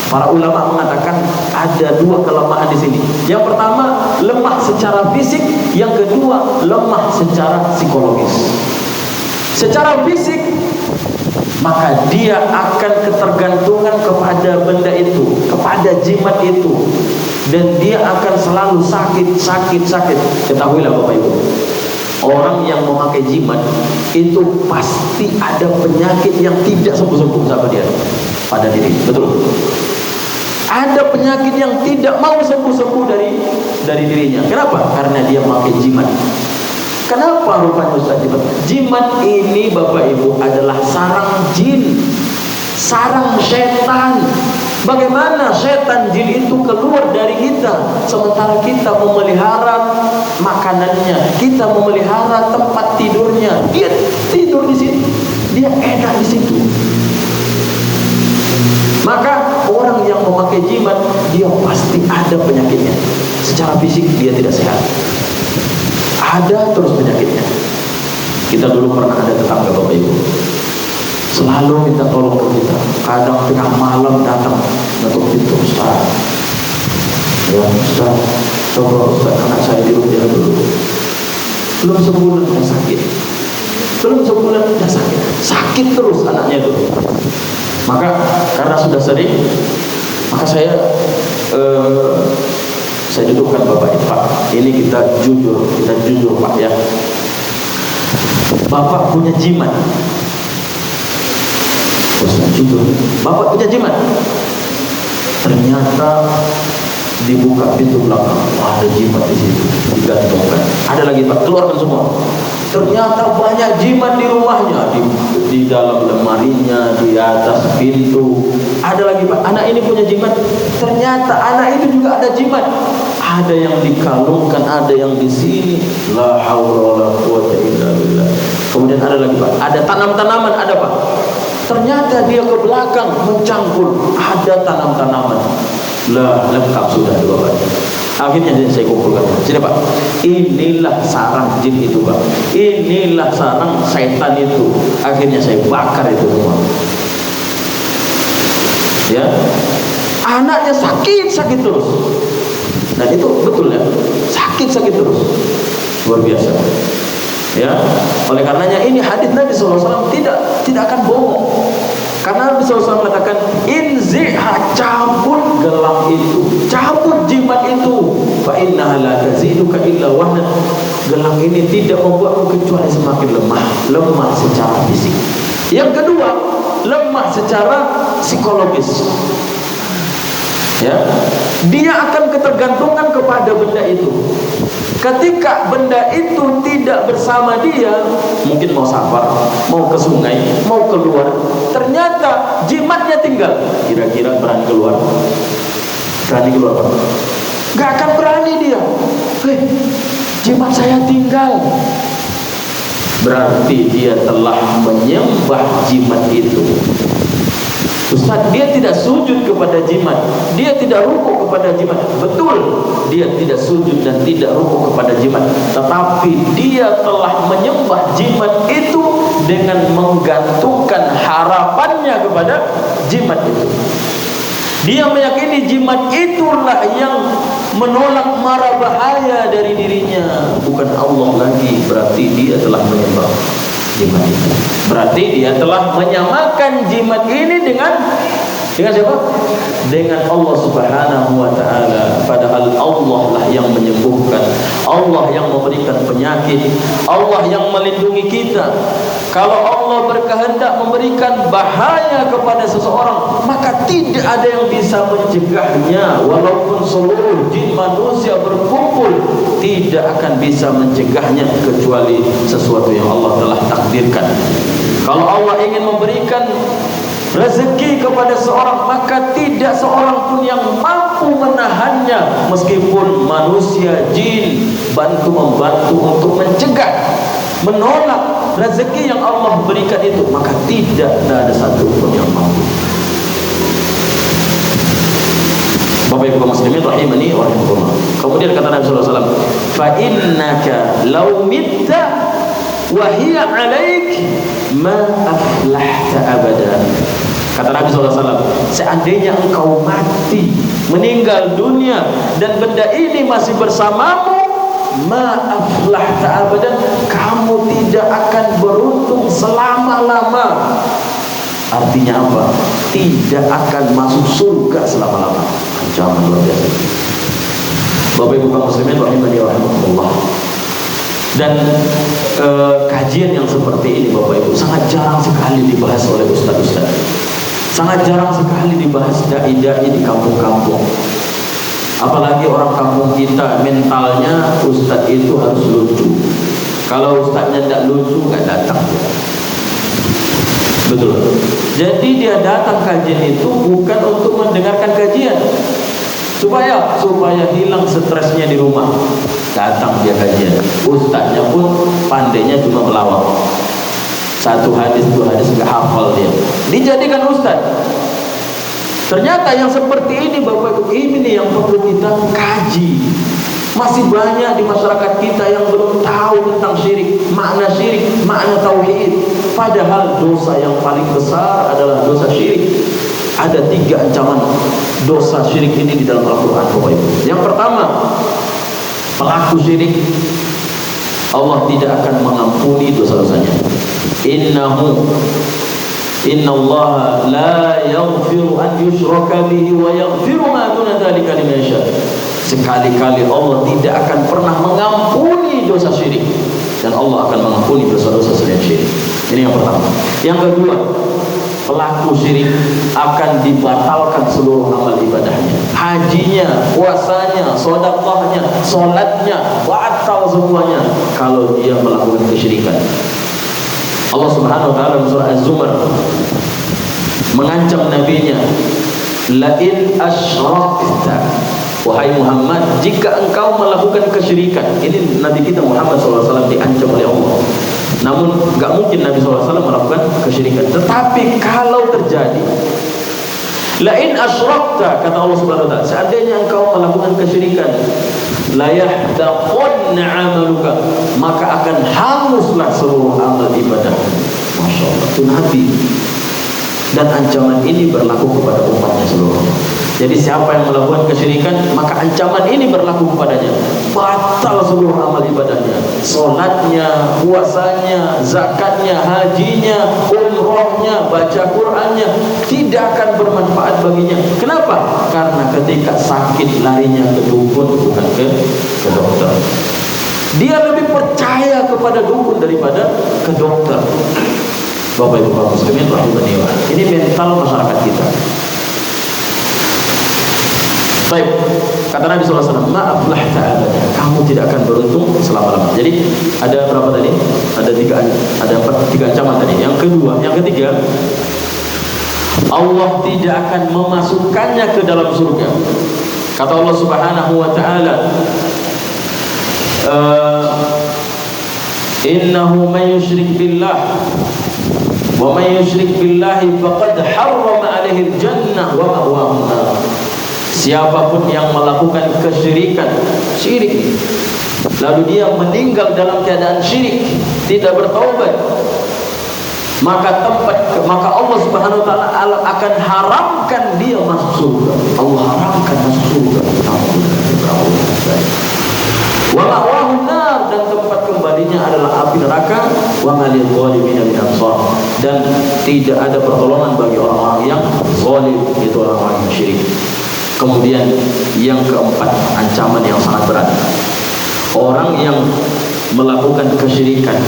Para ulama mengatakan ada dua kelemahan di sini. Yang pertama, lemah secara fisik. Yang kedua, lemah secara psikologis. Secara fisik, maka dia akan ketergantungan kepada benda itu, kepada jimat itu, dan dia akan selalu sakit. Ketahuilah Bapak Ibu, orang yang memakai jimat itu pasti ada penyakit yang tidak sembuh-sembuh sama dia pada diri. Betul? Ada penyakit yang tidak mau sembuh-sembuh dari dirinya. Kenapa? Karena dia memakai jimat. Kenapa rupanya Ustaz jimat? Jimat ini Bapak Ibu adalah sarang jin, sarang setan. Bagaimana setan jin itu keluar dari kita, sementara kita memelihara makanannya, kita memelihara tempat tidurnya. Dia tidur di situ, dia enak di situ. Maka orang yang memakai jimat, dia pasti ada penyakitnya. Secara fisik dia tidak sehat, ada terus penyakitnya. Kita dulu pernah ada tetangga Bapak Ibu, selalu minta tolong ke kita. Kadang tengah malam datang ngetuk pintu, Ustaz, ya Ustaz, coba Ustaz, anak saya diruqyah dulu. Belum sebulan udah sakit, belum sebulan udah sakit terus anaknya itu. Maka karena sudah sering, maka saya Saya dudukkan Bapak Pak, ini kita jujur Pak ya. Bapak punya jimat. Ustaz jujur, Bapak punya jimat. Ternyata dibuka pintu belakang, ada jimat di situ, digantungkan. Ada lagi Pak, keluarkan semua. Ternyata banyak jimat di rumahnya, di dalam lemarinya, di atas pintu. Ada lagi Pak, anak ini punya jimat. Ternyata anak itu juga ada jimat. Ada yang dikalungkan, ada yang di sini. La haula wala quwwata illa billah. Kemudian ada lagi Pak, ada tanam-tanaman, ada Pak. Ternyata dia ke belakang mencangkul, ada tanam-tanaman. Lah, lengkap sudah dua Pak. Akhirnya saya kumpulkan. Sini Pak, inilah sarang jin itu Pak, inilah sarang setan itu. Akhirnya saya bakar itu semua. Ya, anaknya sakit terus. Dan itu betul ya, sakit terus, luar biasa. Ya, oleh karenanya ini hadis Nabi SAW tidak akan bohong. Karena Nabi SAW mengatakan, inziha, cabut gelang itu, cabut jimat itu, fa innaha la taziduka illa wahnan. Gelang ini tidak membuatmu kecuali semakin lemah secara fisik. Yang kedua, lemah secara psikologis. Ya, dia akan ketergantungan kepada benda itu. Ketika benda itu tidak bersama dia, mungkin mau safar, mau ke sungai, mau keluar, ternyata jimatnya tinggal. Kira-kira berani keluar? Berani keluar Pak? Gak akan berani dia. Jimat saya tinggal. Berarti dia telah menyembah jimat itu. Ustaz, dia tidak sujud kepada jimat, dia tidak rukuk kepada jimat. Betul, dia tidak sujud dan tidak rukuk kepada jimat, tetapi dia telah menyembah jimat itu dengan menggantungkan harapannya kepada jimat itu. Dia meyakini jimat itulah yang menolak mara bahaya dari dirinya, bukan Allah lagi. Berarti dia telah menyembah jimat itu. Berarti dia telah menyamakan jimat ini dengan siapa? Dengan Allah Subhanahu wa taala. Padahal Allah lah yang menyembuhkan, Allah yang memberikan penyakit, Allah yang melindungi kita. Kalau Allah berkehendak memberikan bahaya kepada seseorang, maka tidak ada yang bisa mencegahnya. Walaupun seluruh jin manusia berkumpul, tidak akan bisa mencegahnya kecuali sesuatu yang Allah telah takdirkan. Kalau Allah ingin memberikan rezeki kepada seorang, maka tidak seorang pun yang mampu menahannya, meskipun manusia, jin membantu untuk mencegah, menolak rezeki yang Allah berikan itu, maka tidak ada satu pun yang mampu. Bapak Ibu muslimin rahimani wa rahimakumullah. Kemudian kata Nabi sallallahu alaihi wasallam, fa innaka law mitta wa hiya 'alaik ma aflahta abada. Kata Nabi SAW, seandainya engkau mati, meninggal dunia, dan benda ini masih bersamamu, ma aflahta abadan, kamu tidak akan beruntung selama-lama. Artinya apa? Tidak akan masuk surga selama-lama. Ancaman luar biasa. Bapak Ibu kaum muslimin rahimani wa rahimakumullah. Dan kajian yang seperti ini Bapak Ibu sangat jarang sekali dibahas oleh ustaz-ustaz. Sangat jarang sekali dibahas dai-dai di kampung-kampung. Apalagi orang kampung kita mentalnya ustaz itu harus lucu. Kalau ustaznya tidak lucu, nggak datang. Betul. Jadi dia datang kajian itu bukan untuk mendengarkan kajian, supaya hilang stresnya di rumah. Datang dia kajian. Ustaznya pun pandainya cuma melawak. Satu hadis, dua hadis nggak hafal dia. Dijadikan ustaz. Ternyata yang seperti ini Bapak Ibu, ini yang perlu kita kaji. Masih banyak di masyarakat kita yang belum tahu tentang syirik, makna tauhid. Padahal dosa yang paling besar adalah dosa syirik. Ada 3 ancaman dosa syirik ini di dalam Al-Quran Bapak Ibu. Yang pertama, pelaku syirik Allah tidak akan mengampuni dosa-dosanya. Innallaha la yaghfiru an yushraka bihi wa yaghfiru ma duna dzalika liman yasha. sekali-kali Allah tidak akan pernah mengampuni dosa syirik, dan Allah akan mengampuni dosa-dosa selain syirik. Ini yang pertama. Yang kedua, pelaku syirik akan dibatalkan seluruh amal ibadahnya, hajinya, puasanya, sedekahnya, salatnya, batal semuanya kalau dia melakukan kesyirikan. Allah Subhanahu wa taala dalam surah Az-Zumar mengancam nabinya, "Lain asyrakta," wahai Muhammad, jika engkau melakukan kesyirikan. Ini Nabi kita Muhammad SAW diancam oleh Allah. Namun enggak mungkin Nabi SAW melakukan kesyirikan. Tetapi kalau terjadi, lain asyrakta, kata Allah Subhanahu wa taala, seandainya engkau melakukan kesyirikan, la yahdaqunna 'amaluka, maka akan hanguslah seluruh amal ibadah. Masya Allah, itu Nabi. Dan ancaman ini berlaku kepada umatnya seluruhnya. Jadi siapa yang melakukan kesyirikan, maka ancaman ini berlaku kepadanya. Batal seluruh amal ibadahnya, salatnya, puasanya, zakatnya, hajinya, umrohnya, baca Qur'annya, tidak akan bermanfaat baginya. Kenapa? Karena ketika sakit larinya ke dukun, bukan ke dokter. Dia lebih percaya kepada dukun daripada ke dokter. Bapak Ibu kaum muslimin rahimahullah, ini mental masyarakat kita. Baik, kata Nabi SAW, "Maaflah ta'ala, kamu tidak akan beruntung selama-lamanya." Jadi ada berapa tadi? Ada tiga ancaman tadi. Yang ketiga, Allah tidak akan memasukkannya ke dalam surga. Kata Allah Subhanahu wa taala, "Innahu man yusyrik billah wa man yusyrik billahi faqad harrama 'alaihi al-jannah wa ma'wahu an-nar." Siapapun yang melakukan kesyirikan, syirik, lalu dia meninggal dalam keadaan syirik, tidak bertaubat, maka Allah Subhanahu wa taala akan haramkan dia masuk surga. Allah haramkan masuk surga. Wa ma'wahu nar, dan tempat kembalinya adalah api neraka. Wa ma lil zalimin min ansar, dan tidak ada pertolongan bagi orang-orang yang zalim, itu orang-orang yang syirik. Kemudian yang keempat, ancaman yang sangat berat. Orang yang melakukan kesyirikan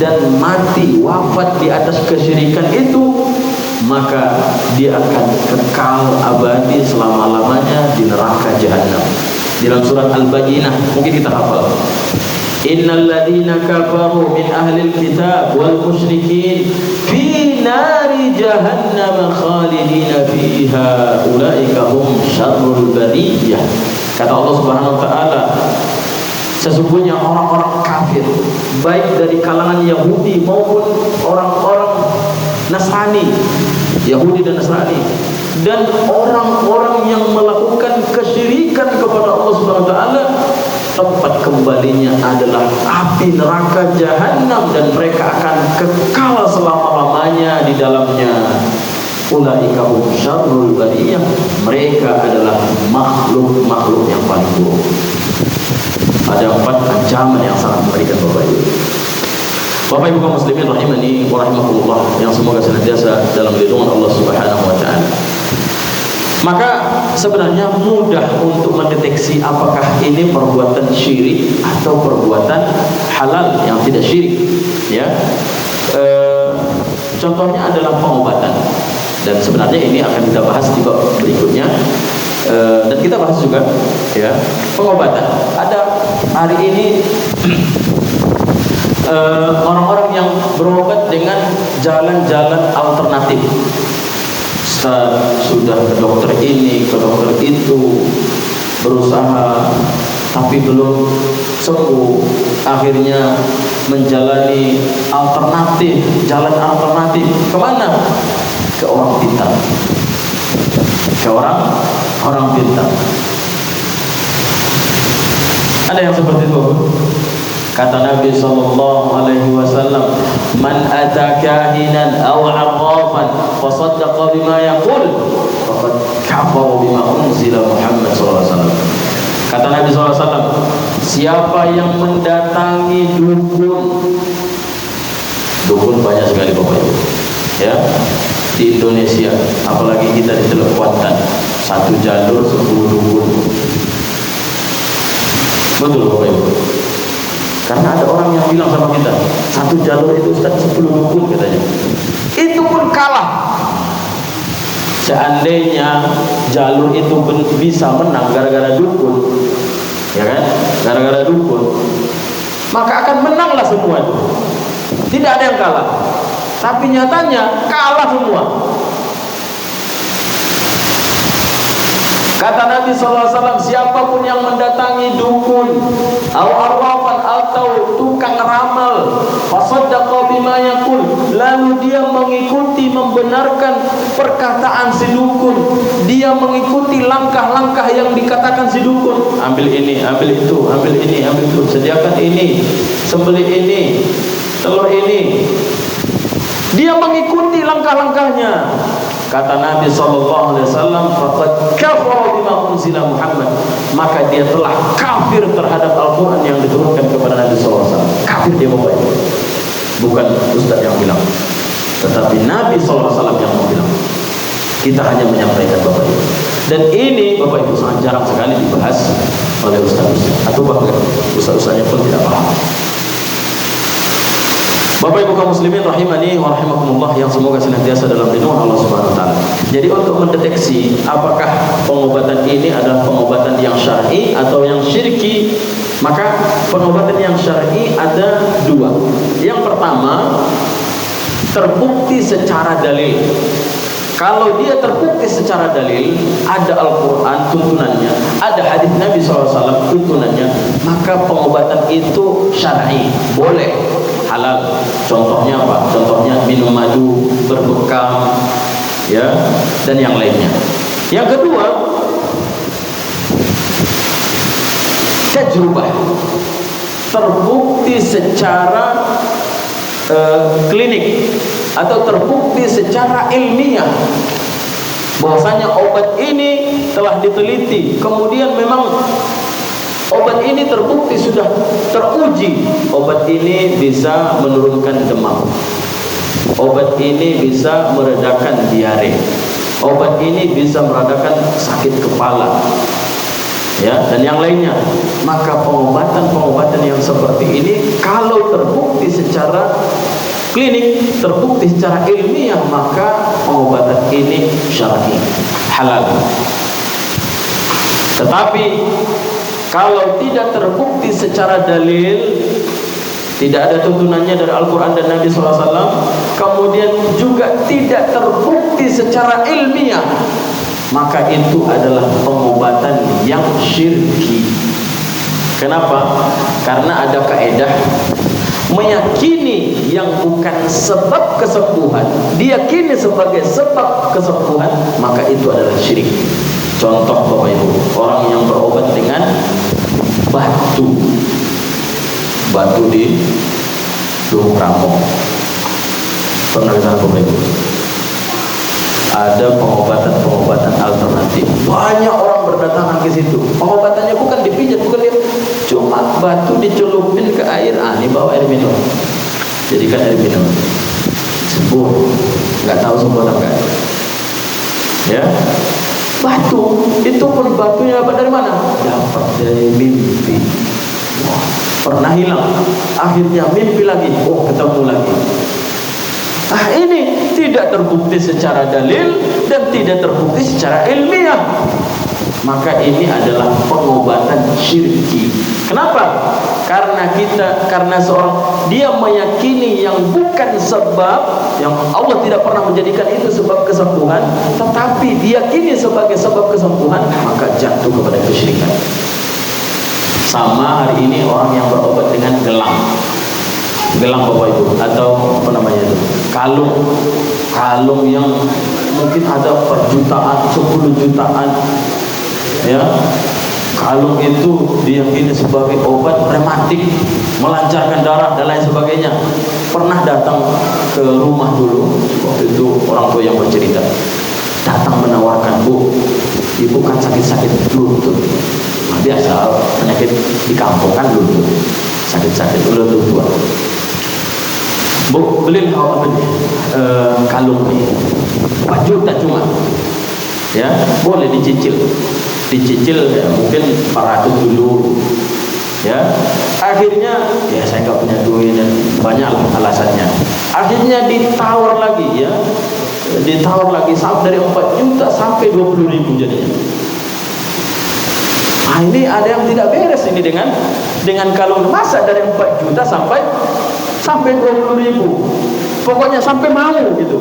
dan mati wafat di atas kesyirikan itu, maka dia akan kekal abadi selama-lamanya di neraka jahanam. Dalam surat Al-Bayyinah, mungkin kita hafal, "Innal ladzina kafaru min ahlil kitab wal musyrikin fi nari jahannam khalidina fiha ulaika hum syarrul bariyah." Kata Allah Subhanahu wa taala, sesungguhnya orang-orang kafir, baik dari kalangan Yahudi maupun orang-orang Nasrani, Yahudi dan Nasrani, dan orang-orang yang melakukan kesyirikan kepada Allah Subhanahu wa taala, tempat kembalinya adalah api neraka jahanam, dan mereka akan kekal selama-lamanya di dalamnya. Ulaika hum syarrul bariyah, mereka adalah makhluk-makhluk yang paling buruk. Ada 4 ancaman yang sangat mengerikan Bapak Ibu. Bapak Ibu kaum muslimin rahimani wa rahimakumullah, yang semoga senantiasa dalam lindungan Allah Subhanahu wa taala. Maka sebenarnya mudah untuk mendeteksi apakah ini perbuatan syirik atau perbuatan halal yang tidak syirik, ya. Contohnya adalah pengobatan, dan sebenarnya ini akan kita bahas di bab berikutnya, dan kita bahas juga, ya, pengobatan. Ada hari ini orang-orang yang berobat dengan jalan-jalan alternatif. Sudah ke dokter ini, ke dokter itu, berusaha tapi belum sembuh, akhirnya menjalani alternatif, jalan alternatif. Kemana? Ke orang pintar, ke orang pintar. Ada yang seperti itu, kata Nabi SAW, "Man ata kahinan aw 'arrafan fa saddaqa bima yaqul faqad kafara bima unzila Muhammad SAW." Kata Nabi SAW, siapa yang mendatangi dukun banyak sekali Bapak Ibu, ya, di Indonesia, apalagi kita di Teluk Kuantan, 1 jalur 10 dukun. Betul Bapak Ibu. Karena ada orang yang bilang sama kita, satu jalur itu Ustaz 10 dukun katanya. Itu pun kalah. Seandainya jalur itu bisa menang gara-gara dukun, ya kan? Gara-gara dukun, maka akan menanglah semua itu. Tidak ada yang kalah. Tapi nyatanya kalah semua. Kata Nabi SAW, siapapun yang mendatangi dukun atau arwafan atau tukang ramal, fasaddaqa bima yaqul, lalu dia mengikuti membenarkan perkataan si dukun, dia mengikuti langkah-langkah yang dikatakan si dukun, ambil ini, ambil itu, ambil ini, ambil itu, sediakan ini, sembelih ini, telur ini, dia mengikuti langkah-langkahnya. Kata Nabi SAW, faqad kafara bima unzila Muhammad, maka dia telah kafir terhadap Al-Quran yang diturunkan kepada Nabi SAW. Kafir dia Bapak Ibu. Bukan Ustaz yang bilang, tetapi Nabi SAW yang bilang. Kita hanya menyampaikan Bapak Ibu. Dan ini Bapak Ibu sangat jarang sekali dibahas oleh Ustaz-Ustaz, atau bahkan Ustaz-Ustaznya pun tidak paham. Bapak Ibu kaum muslimin rahimani wa rahimakumullah, yang semoga senantiasa dalam lindungan Allah Subhanahu wa taala. Jadi untuk mendeteksi apakah pengobatan ini adalah pengobatan yang syar'i atau yang syirki, maka pengobatan yang syar'i ada dua. Yang pertama, terbukti secara dalil. Kalau dia terbukti secara dalil, ada Al-Quran tuntunannya, ada hadis Nabi SAW tuntunannya, maka pengobatan itu syar'i, boleh, halal. Contohnya apa? Contohnya minum madu, berbekam, ya, dan yang lainnya. Yang kedua, tajrubah, terbukti secara klinik atau terbukti secara ilmiah bahwasanya obat ini telah diteliti, kemudian memang obat ini terbukti sudah teruji, obat ini bisa menurunkan demam, obat ini bisa meredakan diare, obat ini bisa meredakan sakit kepala, ya, dan yang lainnya. Maka pengobatan-pengobatan yang seperti ini kalau terbukti secara klinik, terbukti secara ilmiah, maka pengobatan ini syar'i, halal. Tetapi kalau tidak terbukti secara dalil, tidak ada tuntunannya dari Al-Quran dan Nabi SAW, kemudian juga tidak terbukti secara ilmiah, maka itu adalah pengobatan yang syirki. Kenapa? Karena ada kaidah, meyakini yang bukan sebab kesembuhan diyakini sebagai sebab kesembuhan, maka itu adalah syirik. Contoh Bapak Ibu, orang yang berobat dengan batu di Gunung Rampong. Pernah dengar Bapak Ibu? Ada pengobatan alternatif. Banyak orang berdatangan ke situ. Pengobatannya bukan dipijat, bukan dia, cuma batu dicelupin ke air. Ini bawa air minum. Jadikan air minum. Sembuh. Nggak tahu sembuh atau enggak. Ya. Batu itu pun batunya dapat dari mana? Dapat dari mimpi. Wah, pernah hilang, akhirnya mimpi lagi. Oh, ketemu lagi. Ini tidak terbukti secara dalil dan tidak terbukti secara ilmiah, maka ini adalah pengobatan syirki. Kenapa? Karena seorang dia meyakini yang bukan sebab, yang Allah tidak pernah menjadikan itu sebab kesembuhan, tetapi diyakini sebagai sebab kesembuhan, maka jatuh kepada kesyirikan. Sama hari ini orang yang berobat dengan gelang Bapak Ibu, atau apa namanya itu, kalung yang mungkin ada per jutaan, 10 jutaan, ya. Kalung itu diyakini sebagai obat rematik, melancarkan darah dan lain sebagainya. Pernah datang ke rumah dulu, waktu itu orang tua yang bercerita, datang menawarkan, Bu, ibu kan sakit-sakit lutut. Nah, biasa penyakit di kampung kan lutut, sakit-sakit lutut tua. Bu, beli kalung ini 4 juta cuma, ya, boleh dicicil ya, mungkin 400 dulu, ya. Akhirnya ya saya nggak punya duit dan banyaklah alasannya. Akhirnya ditawar lagi ya, ditawar lagi sampai dari 4 juta sampai 20.000 jadinya. Nah, ini ada yang tidak beres ini dengan kalung. Masa dari 4 juta sampai 20.000, pokoknya sampai mau gitu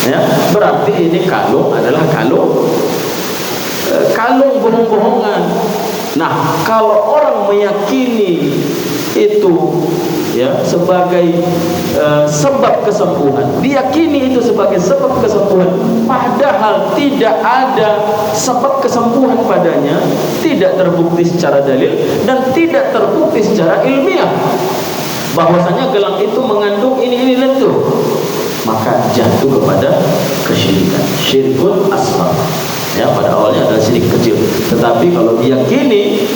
ya. Berarti ini kalung adalah kalung bohong-bohongan. Nah, kalau orang meyakini itu ya sebagai sebab kesembuhan, diyakini itu sebagai sebab kesembuhan, padahal tidak ada sebab kesembuhan padanya, tidak terbukti secara dalil dan tidak terbukti secara ilmiah bahwasanya gelang itu mengandung ini lentur, maka jatuh kepada kesyirikan, syirkun asghar. Ya, pada awalnya adalah syirik kecil, tetapi kalau diyakini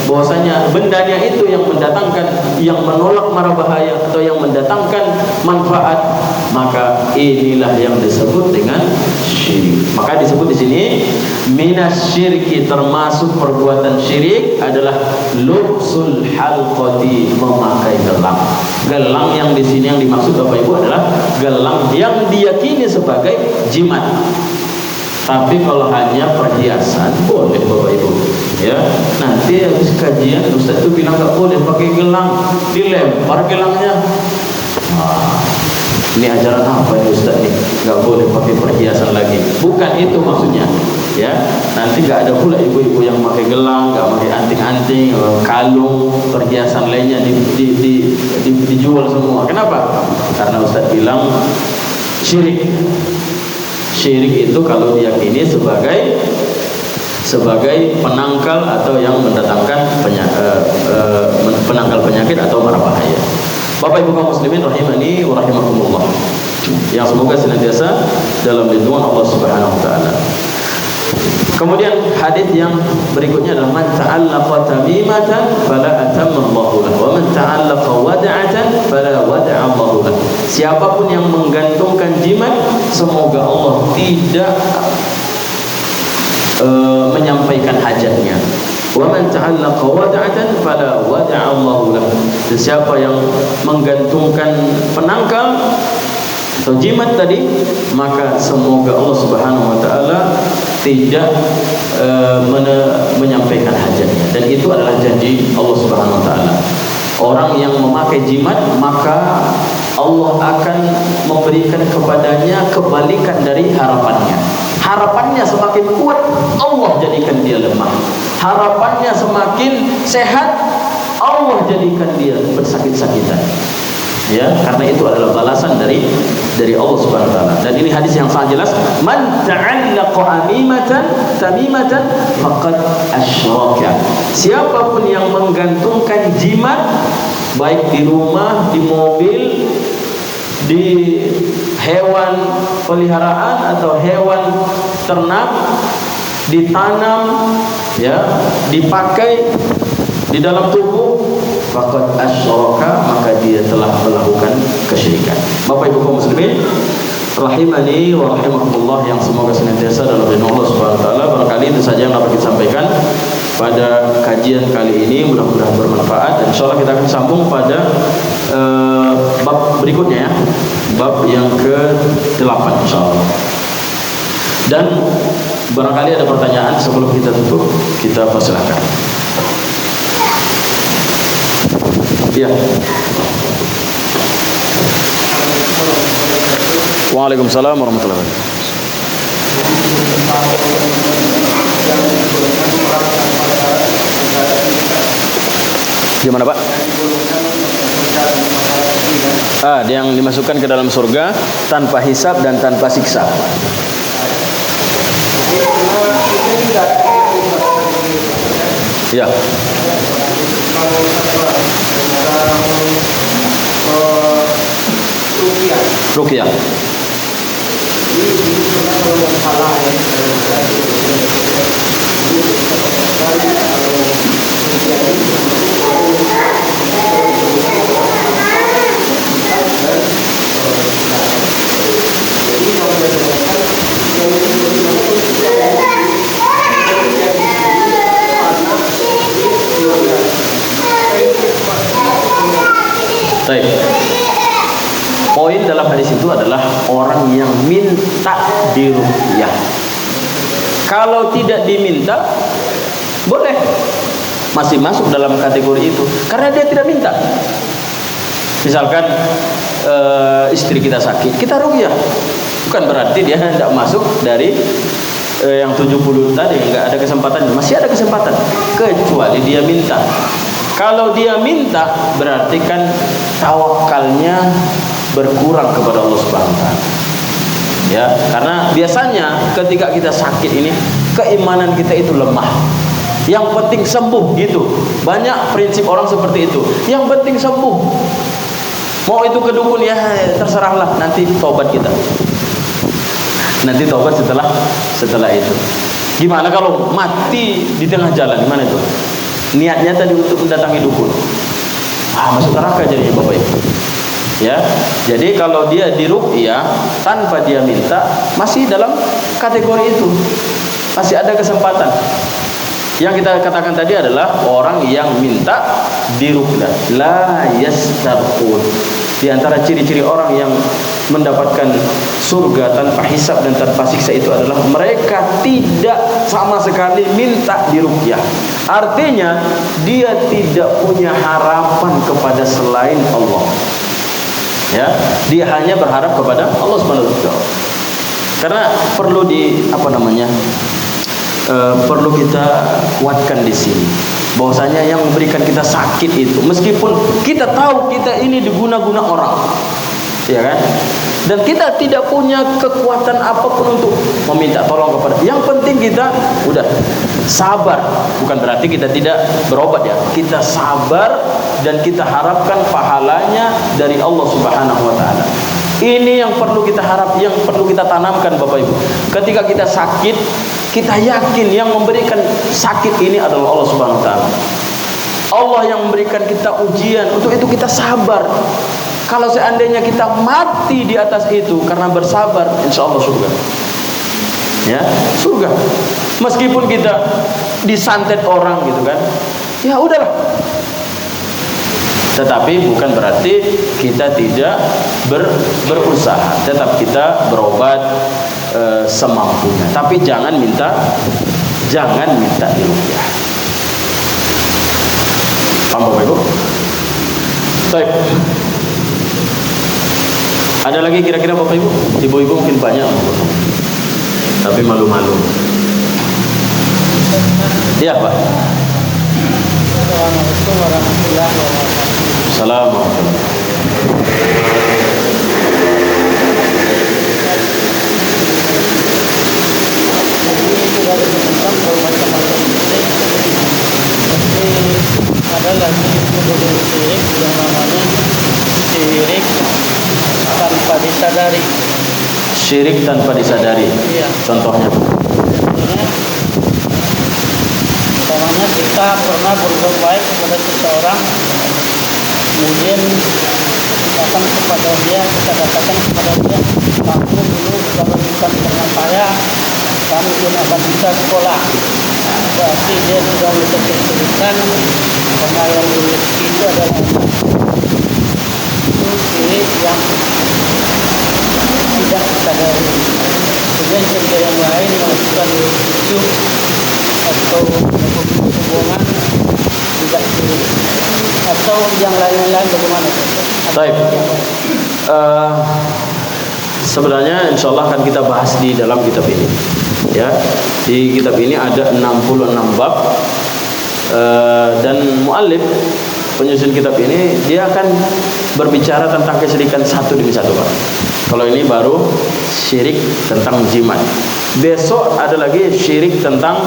bahwasanya bendanya itu yang mendatangkan, yang menolak mara bahaya atau yang mendatangkan manfaat, maka inilah yang disebut dengan syirik. Maka disebut di sini minasyirki, termasuk perbuatan syirik adalah lubsul halqati, memakai gelang. Gelang yang di sini yang dimaksud Bapak Ibu adalah gelang yang diyakini sebagai jimat. Tapi kalau hanya perhiasan boleh Bapak Ibu ya. Nanti habis kajian Ustaz itu bilang gak boleh pakai gelang, dilempar gelangnya. Ini ajaran apa ini Ustaz nih? Gak boleh pakai perhiasan lagi. Bukan itu maksudnya ya. Nanti gak ada pula ibu-ibu yang pakai gelang, gak pakai anting-anting, kalung, perhiasan lainnya dijual semua. Kenapa? Karena Ustaz bilang syirik. Syirik itu kalau diyakini sebagai penangkal atau yang mendatangkan penangkal penyakit atau mara bahaya. Bapak Ibu kaum muslimin rahimani wa rahimakumullah, yang semoga senantiasa dalam lindungan Allah Subhanahu wa taala. Kemudian hadis yang berikutnya adalah man ta'allaqa tamimatan fala atammallahu lahu wa man ta'allaqa wada'atan fala wada'a Allahu lahu. Siapapun yang menggantungkan jimat, semoga Allah tidak menyampaikan hajatnya. Wa man ta'allaqa wada'atan fala wada'a Allahu lahu. Siapa yang menggantungkan penangkal atau jimat tadi, maka semoga Allah Subhanahu wa taala tidak menyampaikan hajatnya. Dan itu adalah janji Allah Subhanahu wa taala. Orang yang memakai jimat, maka Allah akan memberikan kepadanya kebalikan dari harapannya. Harapannya semakin kuat, Allah jadikan dia lemah. Harapannya semakin sehat, Allah jadikan dia bersakit-sakitan. Ya, karena itu adalah balasan dari Allah Subhanahu wa taala. Dan ini hadis yang sangat jelas, man ta'allaqa tamimatan faqad asyraka. Siapapun yang menggantungkan jimat, baik di rumah, di mobil, di hewan peliharaan atau hewan ternak, ditanam ya, dipakai di dalam tubuh, faqad asyraka, maka dia telah melakukan kesyirikan. Bapak Ibu kaum muslimin rahimani wa rahimakumullah, yang semoga senantiasa dalam lindungan Allah Subhanahu wa taala. Barangkali itu saja yang dapat kita sampaikan pada kajian kali ini, mudah-mudahan bermanfaat, dan insyaallah kita akan sambung pada bab berikutnya ya, bab yang ke-8 insyaallah. Dan barangkali ada pertanyaan sebelum kita tutup, kita persilakan. Ya. Waalaikumsalam warahmatullahi wabarakatuh. Gimana Pak? Yang dimasukkan ke dalam surga tanpa hisab dan tanpa siksa. Ya. Ruqyah. Baik. Poin dalam hadis itu adalah orang yang minta diruqyah. Kalau tidak diminta, boleh, masih masuk dalam kategori itu, karena dia tidak minta. Misalkan istri kita sakit, kita ruqyah, bukan berarti dia tidak masuk dari yang 70 tadi, nggak ada kesempatan, masih ada kesempatan, kecuali dia minta. Kalau dia minta, berarti kan tawakalnya berkurang kepada Allah Subhanahu wa taala. Ya, karena biasanya ketika kita sakit ini, keimanan kita itu lemah. Yang penting sembuh gitu. Banyak prinsip orang seperti itu. Yang penting sembuh. Mau itu ke dukun ya terserahlah, nanti tobat kita. Nanti tobat setelah itu. Gimana kalau mati di tengah jalan, gimana itu? Niatnya tadi untuk mendatangi dukun. Masuk neraka jadinya Bapak Ibu. Ya, jadi kalau dia diruqyah tanpa dia minta, masih dalam kategori itu, masih ada kesempatan. Yang kita katakan tadi adalah orang yang minta diruqyah, la yastarqun. Di antara ciri-ciri orang yang mendapatkan surga tanpa hisab dan tanpa siksa itu adalah mereka tidak sama sekali minta diruqyah. Artinya dia tidak punya harapan kepada selain Allah. Ya, dia hanya berharap kepada Allah Subhanahu wa taala. Karena perlu perlu kita kuatkan di sini bahwasanya yang memberikan kita sakit itu, meskipun kita tahu kita ini diguna-guna orang, ya kan, dan kita tidak punya kekuatan apapun untuk meminta tolong kepada, yang penting kita udah sabar. Bukan berarti kita tidak berobat ya, kita sabar dan kita harapkan pahalanya dari Allah Subhanahu wa taala. Ini yang perlu kita harap, yang perlu kita tanamkan Bapak Ibu. Ketika kita sakit, kita yakin yang memberikan sakit ini adalah Allah Subhanahu wa taala. Allah yang memberikan kita ujian, untuk itu kita sabar. Kalau seandainya kita mati di atas itu karena bersabar, insya Allah surga. Ya, surga. Meskipun kita disantet orang gitu kan, ya udahlah. Tetapi bukan berarti kita tidak berusaha. Tetap kita berobat semampunya. Tapi jangan minta diruqyah. Paham Bapak Ibu? Baik. Ada lagi kira-kira Bapak Ibu? Ibu-ibu mungkin banyak, tapi malu-malu. Iya Pak. Assalamualaikum warahmatullahi wabarakatuh. Assalamualaikum. Jadi sudah disebutkan bermacam-macam syirik. Tapi ada lagi model syirik yang namanya syirik tanpa disadari. Syirik tanpa disadari. Iya. Contohnya. Umpamanya kita pernah berbuat baik kepada seseorang, kemudian datang kepada dia, kita katakan kepada dia, kamu dulu kalau bukan karena saya, kamu tidak akan bisa sekolah. Berarti dia sudah menceritakan karena yang rezeki itu adalah itu syirik yang tidak disadari. Kemudian cerita yang lain melakukan lucu atau hubungan tidak syirik, atau yang lain-lain bagaimana? Baik. Sebenarnya insya Allah akan kita bahas di dalam kitab ini. Ya, di kitab ini ada 66 bab, dan muallif penyusun kitab ini dia akan berbicara tentang kesyirikan satu demi satu Pak. Kalau ini baru syirik tentang jimat. Besok ada lagi syirik tentang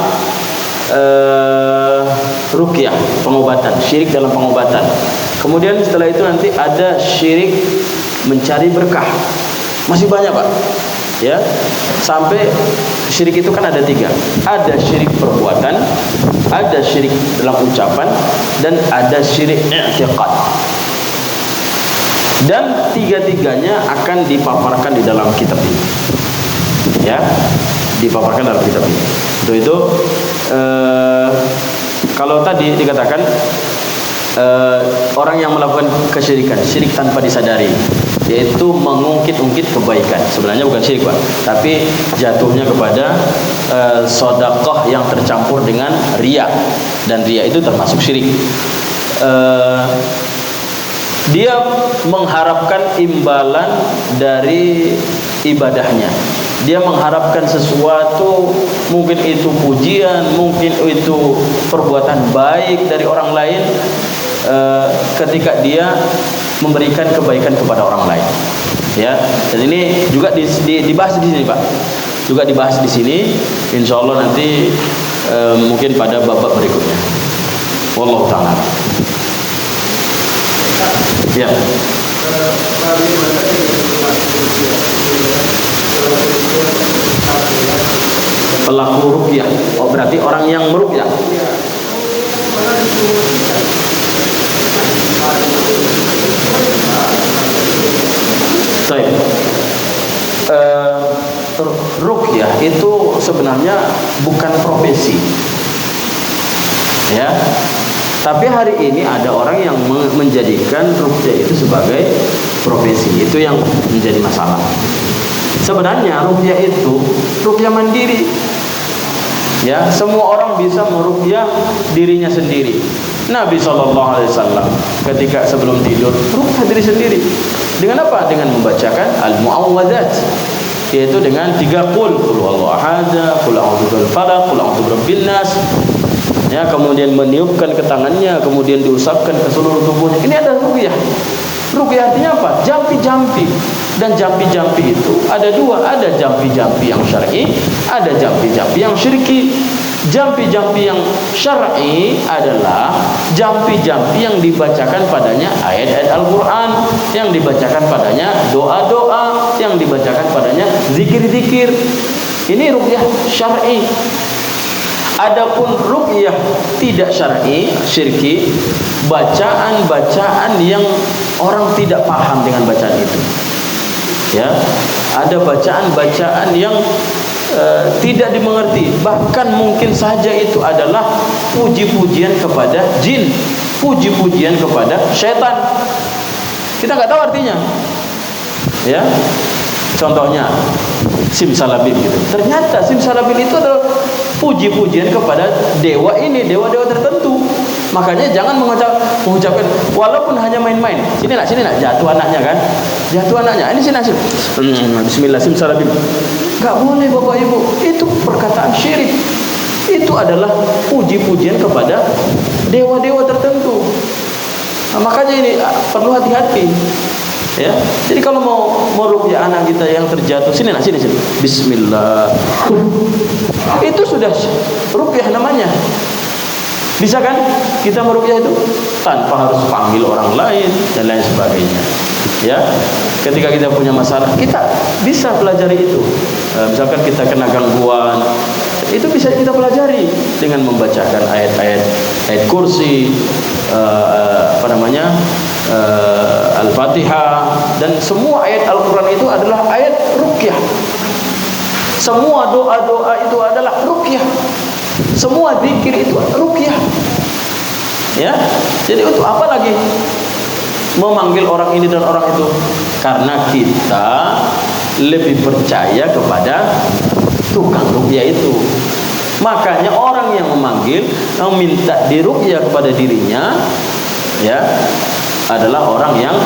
ruqyah, pengobatan, syirik dalam pengobatan. Kemudian setelah itu nanti ada syirik mencari berkah. Masih banyak Pak. Ya, sampai syirik itu kan ada 3. Ada syirik perbuatan, ada syirik dalam ucapan, dan ada syirik i'tiqad. Dan 3-tiganya akan dipaparkan di dalam kitab ini. Ya, dipaparkan dalam kitab ini. Untuk itu kalau tadi dikatakan orang yang melakukan kesyirikan, syirik tanpa disadari, yaitu mengungkit-ungkit kebaikan. Sebenarnya bukan syirik, Pak, tapi jatuhnya kepada sedekah yang tercampur dengan riya, dan riya itu termasuk syirik. Dia mengharapkan imbalan dari ibadahnya. Dia mengharapkan sesuatu, mungkin itu pujian, mungkin itu perbuatan baik dari orang lain, ketika dia memberikan kebaikan kepada orang lain. Ya, dan ini juga dibahas di sini, Pak. Juga dibahas di sini. Insya Allah nanti mungkin pada bab berikutnya. Wallahu ta'ala. Ya. Pelaku ruqyah, oh berarti orang yang meruqyah. Baik. Ruqyah itu sebenarnya bukan profesi, ya. Tapi hari ini ada orang yang menjadikan ruqyah itu sebagai profesi. Itu yang menjadi masalah. Sebenarnya ruqyah itu ruqyah mandiri. Ya, semua orang bisa meruqyah dirinya sendiri. Nabi SAW ketika sebelum tidur ruqyah diri sendiri. Dengan apa? Dengan membacakan al-mu'awwadzat, yaitu dengan 3 qul huwallahu ahad, qul a'udzu birabbil falaq, qul a'udzu birabbin nas. Ya, kemudian meniupkan ke tangannya, kemudian diusapkan ke seluruh tubuhnya. Ini ada ruqyah. Ruqyah artinya apa? Jampi-jampi. Dan jampi-jampi itu ada 2, ada jampi-jampi yang syar'i, ada jampi-jampi yang syirki. Jampi-jampi yang syar'i adalah jampi-jampi yang dibacakan padanya ayat-ayat Al-Qur'an, yang dibacakan padanya doa-doa, yang dibacakan padanya zikir-zikir. Ini ruqyah syar'i. Adapun ruqyah tidak syar'i, syirki, bacaan-bacaan yang orang tidak paham dengan bacaan itu. Ya, ada bacaan-bacaan yang tidak dimengerti, bahkan mungkin saja itu adalah puji-pujian kepada jin, puji-pujian kepada syaitan. Kita nggak tahu artinya. Ya, contohnya simsalabim gitu. Ternyata simsalabim itu adalah puji-pujian kepada dewa ini, dewa-dewa tertentu. Makanya jangan mengucapkan walaupun hanya main-main. Sini nak, jatuh anaknya kan? Jatuh anaknya. Ini sini. Bismillah simsalabim. Enggak boleh Bapak Ibu. Itu perkataan syirik. Itu adalah puji-pujian kepada dewa-dewa tertentu. Nah, makanya ini perlu hati-hati. Ya. Jadi kalau mau ruqyah anak kita yang terjatuh, sini. Bismillah. Itu sudah ruqyah namanya. Bisa kan kita meruqyah itu tanpa harus panggil orang lain dan lain sebagainya. Ya. Ketika kita punya masalah, kita bisa pelajari itu. Misalkan kita kena gangguan, itu bisa kita pelajari dengan membacakan ayat-ayat kursi, Al-Fatihah, dan semua ayat Al-Quran itu adalah ayat ruqyah. Semua doa-doa itu adalah ruqyah. Semua zikir itu ruqyah. Ya. Jadi untuk apa lagi memanggil orang ini dan orang itu? Karena kita lebih percaya kepada tukang ruqyah itu. Makanya orang yang memanggil, yang minta diruqyah kepada dirinya, ya, adalah orang yang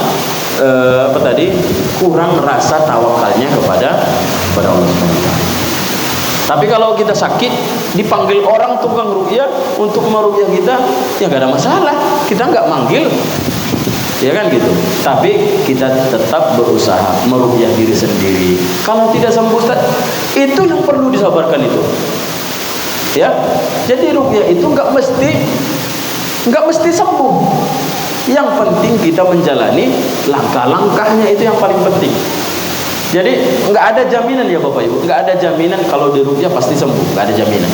kurang rasa tawakalnya kepada Allah Subhanahu wa taala. Tapi kalau kita sakit, dipanggil orang tukang ruqyah untuk meruqyah kita, ya gak ada masalah. Kita nggak manggil, ya kan gitu. Tapi kita tetap berusaha meruqyah diri sendiri. Kalau tidak sembuh, itu yang perlu disabarkan itu. Ya, jadi ruqyah itu nggak mesti sembuh. Yang penting kita menjalani langkah-langkahnya, itu yang paling penting. Jadi nggak ada jaminan ya Bapak Ibu, nggak ada jaminan kalau diruqyah pasti sembuh, nggak ada jaminan.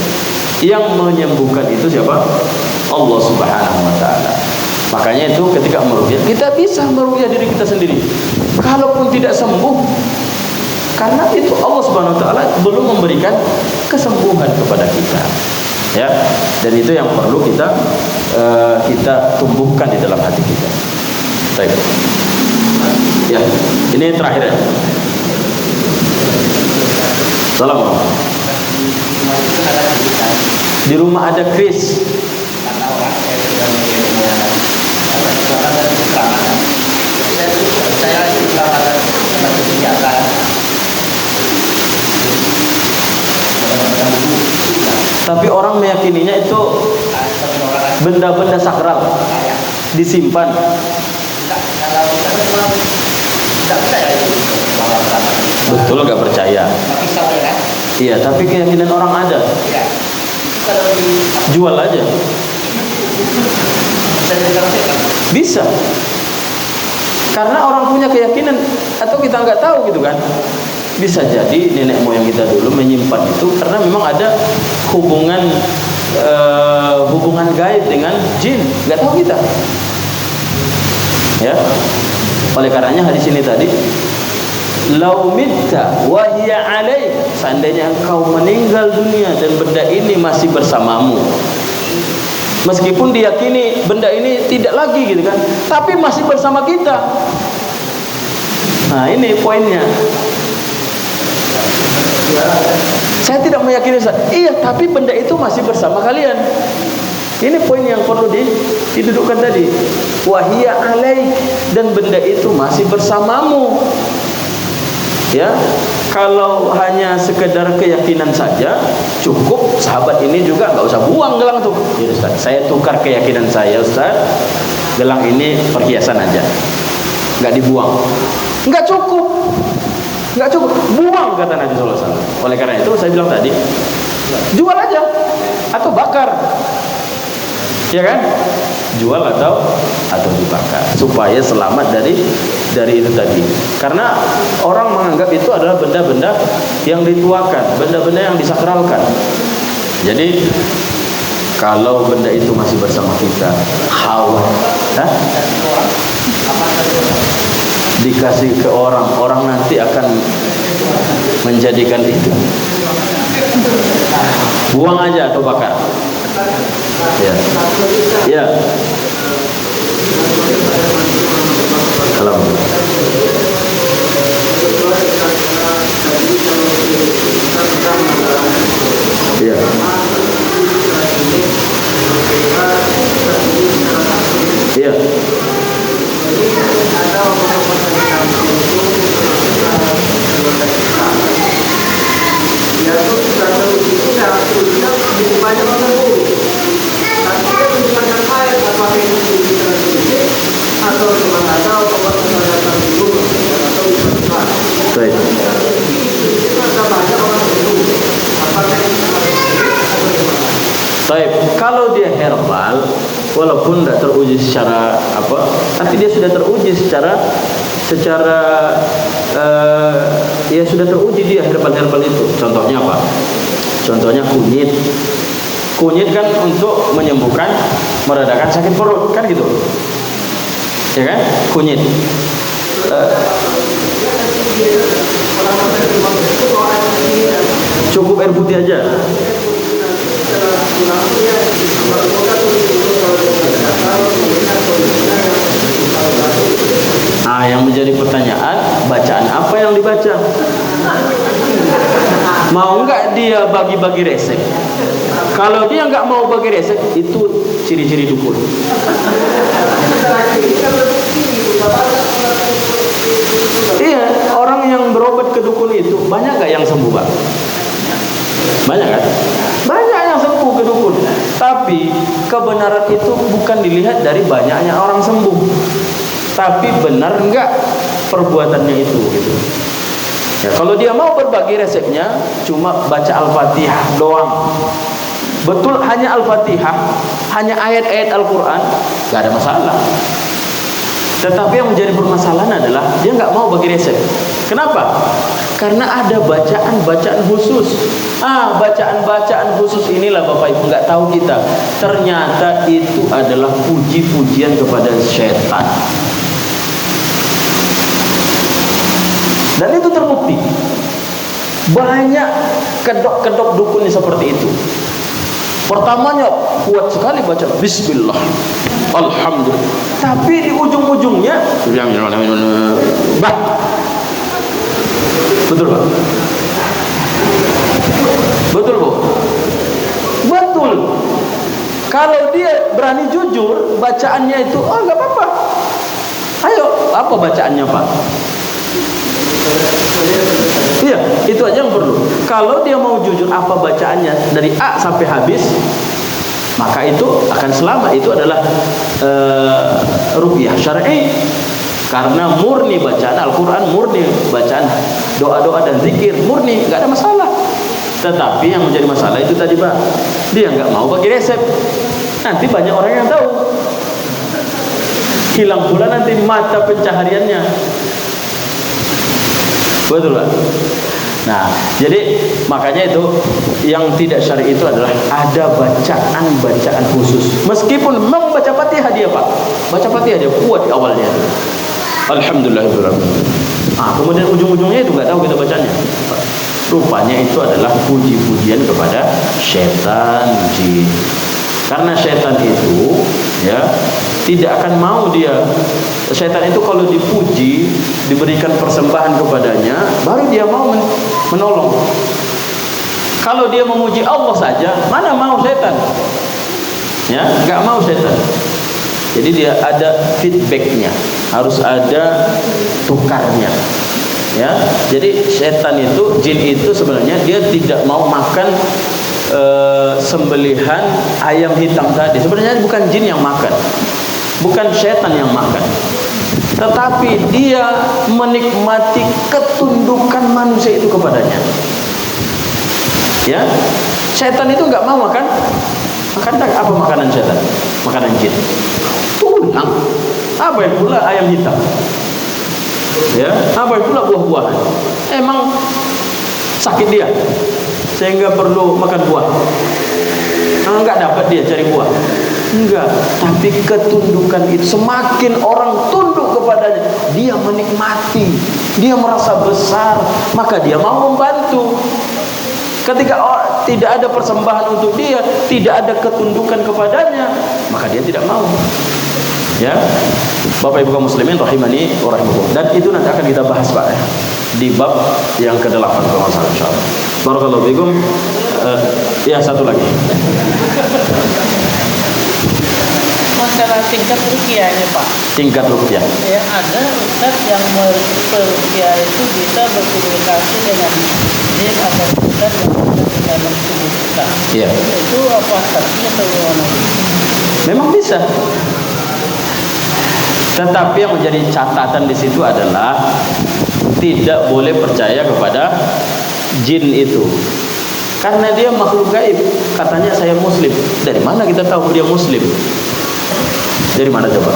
Yang menyembuhkan itu siapa? Allah Subhanahu wa taala. Makanya itu ketika meruqyah, kita bisa meruqyah diri kita sendiri. Kalaupun tidak sembuh, karena itu Allah Subhanahu wa taala belum memberikan kesembuhan kepada kita. Ya. Dan itu yang perlu kita kita tumbuhkan di dalam hati kita. Baik. Ya, ini terakhir ya. Salam. Di rumah ada kris. Tapi orang meyakininya itu benda-benda sakral disimpan. Betul, nggak percaya. Iya, tapi keyakinan orang ada. Jual aja. Bisa. Karena orang punya keyakinan atau kita nggak tahu gitu kan. Bisa jadi nenek moyang kita dulu menyimpan itu karena memang ada hubungan gaib dengan jin. Nggak tahu kita. Ya. Oleh karenanya hadis ini tadi, lau mitta wa hiya alaik, seandainya engkau meninggal dunia dan benda ini masih bersamamu, meskipun diyakini benda ini tidak lagi gitu kan, tapi masih bersama kita. Nah, ini poinnya. Saya tidak meyakini, iya, tapi benda itu masih bersama kalian. Ini poin yang perlu didudukkan tadi. Wahia alaik, dan benda itu masih bersamamu. Ya, kalau hanya sekedar keyakinan saja cukup. Sahabat ini juga nggak usah buang gelang tuh. Ya Ustaz, saya tukar keyakinan saya Ustaz, gelang ini perhiasan aja, nggak dibuang. Nggak cukup, buang kata Nabi Sallallahu Alaihi Wasallam. Oleh karena itu saya bilang tadi, jual aja atau bakar. Ya kan? Jual atau dibakar supaya selamat dari itu tadi. Karena orang menganggap itu adalah benda-benda yang dituakan, benda-benda yang disakralkan. Jadi kalau benda itu masih bersama kita, dikasih ke orang nanti akan menjadikan itu. Buang aja atau bakar. Ya. Ya. Alhamdulillah. Ya. Ya. Baik. Baik, kalau dia herbal, walaupun tidak teruji secara tapi dia sudah teruji secara ya sudah teruji dia herbal itu. Contohnya apa? Contohnya kunyit. Kunyit kan untuk menyembuhkan, meredakan sakit perut, kan gitu. Ya kan? Kunyit. Cukup air putih aja. Nah, yang menjadi pertanyaan, bacaan apa yang dibaca? Mau nggak dia bagi-bagi resep? Kalau dia nggak mau bagi resep, itu ciri-ciri dukun. Iya, orang yang berobat ke dukun itu banyak nggak yang sembuh, Bang? Banyak kan? Banyak yang sembuh ke dukun. Tapi kebenaran itu bukan dilihat dari banyaknya orang sembuh, tapi benar nggak perbuatannya itu gitu. Ya, kalau dia mau berbagi resepnya, cuma baca Al-Fatihah doang. Betul, hanya Al-Fatihah, hanya ayat-ayat Al-Quran, nggak ada masalah. Tetapi yang menjadi permasalahan adalah dia nggak mau bagi resep. Kenapa? Karena ada bacaan-bacaan khusus. Bacaan-bacaan khusus inilah Bapak Ibu nggak tahu kita. Ternyata itu adalah puji-pujian kepada setan. Dan itu terbukti. Banyak kedok-kedok dukun seperti itu. Pertamanya kuat sekali baca bismillah, alhamdulillah. Tapi di ujung-ujungnya bah. Betul Pak? Betul Bu? Betul. Kalau dia berani jujur, bacaannya itu, oh nggak apa-apa. Ayo, apa bacaannya Pak? Iya, itu aja yang perlu. Kalau dia mau jujur apa bacaannya dari A sampai habis, maka itu akan selamat. Itu adalah ruqyah syar'i. Karena murni bacaan Al-Quran, murni bacaan doa-doa dan zikir, murni, nggak ada masalah. Tetapi yang menjadi masalah itu tadi Pak, dia nggak mau bagi resep. Nanti banyak orang yang tahu, hilang pula nanti mata pencahariannya. Betul Pak? Nah, jadi makanya itu yang tidak syar'i itu adalah ada bacaan-bacaan khusus. Meskipun memang baca Fatihah dia Pak, baca Fatihah dia kuat di awalnya. Alhamdulillahirrahmanirrahim. Kemudian ujung-ujungnya itu nggak tahu kita bacanya. Rupanya itu adalah puji-pujian kepada setan, jin. Karena setan itu ya tidak akan mau dia. Setan itu kalau dipuji, diberikan persembahan kepadanya, baru dia mau menolong. Kalau dia memuji Allah saja, mana mau setan? Ya, nggak mau setan. Jadi dia ada feedbacknya, harus ada tukarnya. Ya, jadi setan itu, jin itu sebenarnya dia tidak mau makan sembelihan ayam hitam tadi. Sebenarnya bukan jin yang makan, bukan setan yang makan, tetapi dia menikmati ketundukan manusia itu kepadanya. Ya, setan itu nggak mau makan apa makanan setan? Makanan jin. Tulang. Apa yang pula ayam hitam? Ya, apa yang pula buah-buahan? Emang sakit dia sehingga perlu makan buah? Enggak dapat dia cari buah. Enggak, tapi ketundukan itu semakin orang tunduk kepadanya, dia menikmati, dia merasa besar, maka dia mau membantu. Ketika tidak ada persembahan untuk dia, tidak ada ketundukan kepadanya, maka dia tidak mau. Ya, Bapak Ibu kaum muslimin rahimani wa rahimakumullah. Dan itu nanti akan kita bahas Pak ya, di bab yang ke-8 kalau salah insyaallah. Barakallahu fikum. Ya, satu lagi. Masalah tingkat ruqyahnya Pak. Tingkat ruqyah. Ya, ada ustaz yang meruqyah itu bisa berkomunikasi dengan jin atau ustaz yang ada di dalam tubuh kita. Iya. Itu apa statusnya atau bagaimana? Memang bisa. Tetapi yang menjadi catatan di situ adalah tidak boleh percaya kepada jin itu. Karena dia makhluk gaib. Katanya saya muslim. Dari mana kita tahu dia muslim? Dari mana coba?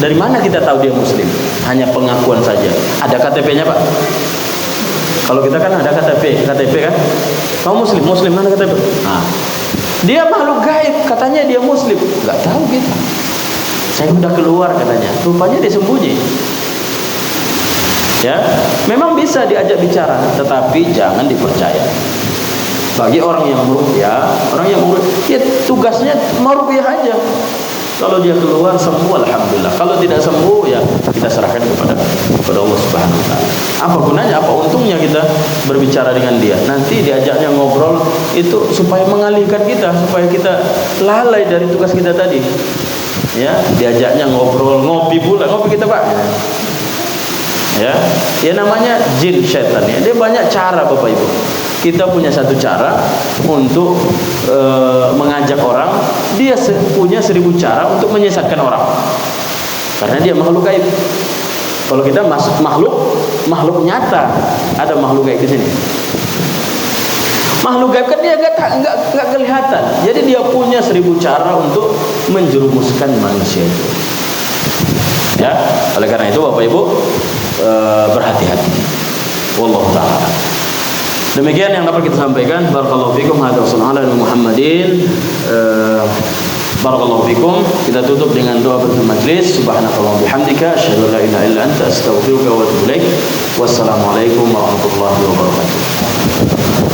Dari mana kita tahu dia muslim? Hanya pengakuan saja. Ada KTP-nya Pak? Kalau kita kan ada KTP kan? Kamu muslim mana KTP? Nah, dia makhluk gaib. Katanya dia muslim. Gak tahu kita. Saya sudah keluar katanya. Rupanya dia sembunyi. Ya, memang bisa diajak bicara, tetapi jangan dipercaya. Bagi orang yang meruqyah, ya tugasnya meruqyah aja. Kalau dia keluar sembuh alhamdulillah. Kalau tidak sembuh ya kita serahkan kepada Allah Subhanahu wa taala. Apa gunanya, apa untungnya kita berbicara dengan dia? Nanti diajaknya ngobrol itu supaya mengalihkan kita, supaya kita lalai dari tugas kita tadi. Ya, diajaknya ngobrol, ngopi pula, ngopi kita Pak. Ya, ya namanya jin setan ya. Dia banyak cara Bapak Ibu. Kita punya satu cara untuk mengajak orang, dia punya 1000 cara untuk menyesatkan orang. Karena dia makhluk gaib. Kalau kita masuk makhluk nyata, ada makhluk gaib di sini. Makhluk gaib kan dia enggak kelihatan. Jadi dia punya 1000 cara untuk menjerumuskan manusia itu. Ya, oleh karena itu Bapak Ibu berhati-hati. Wallahu taala. Demikian yang dapat kita sampaikan. Barakallahu fikum. Hadza sallallahu Muhammadin. Barakallahu fikum. Kita tutup dengan doa bertutup majlis. Subhanakallahumma bihamdika asyhadu an la ilaha illa anta astaghfiruka wa atubu ilaik. Wassalamualaikum warahmatullahi wabarakatuh.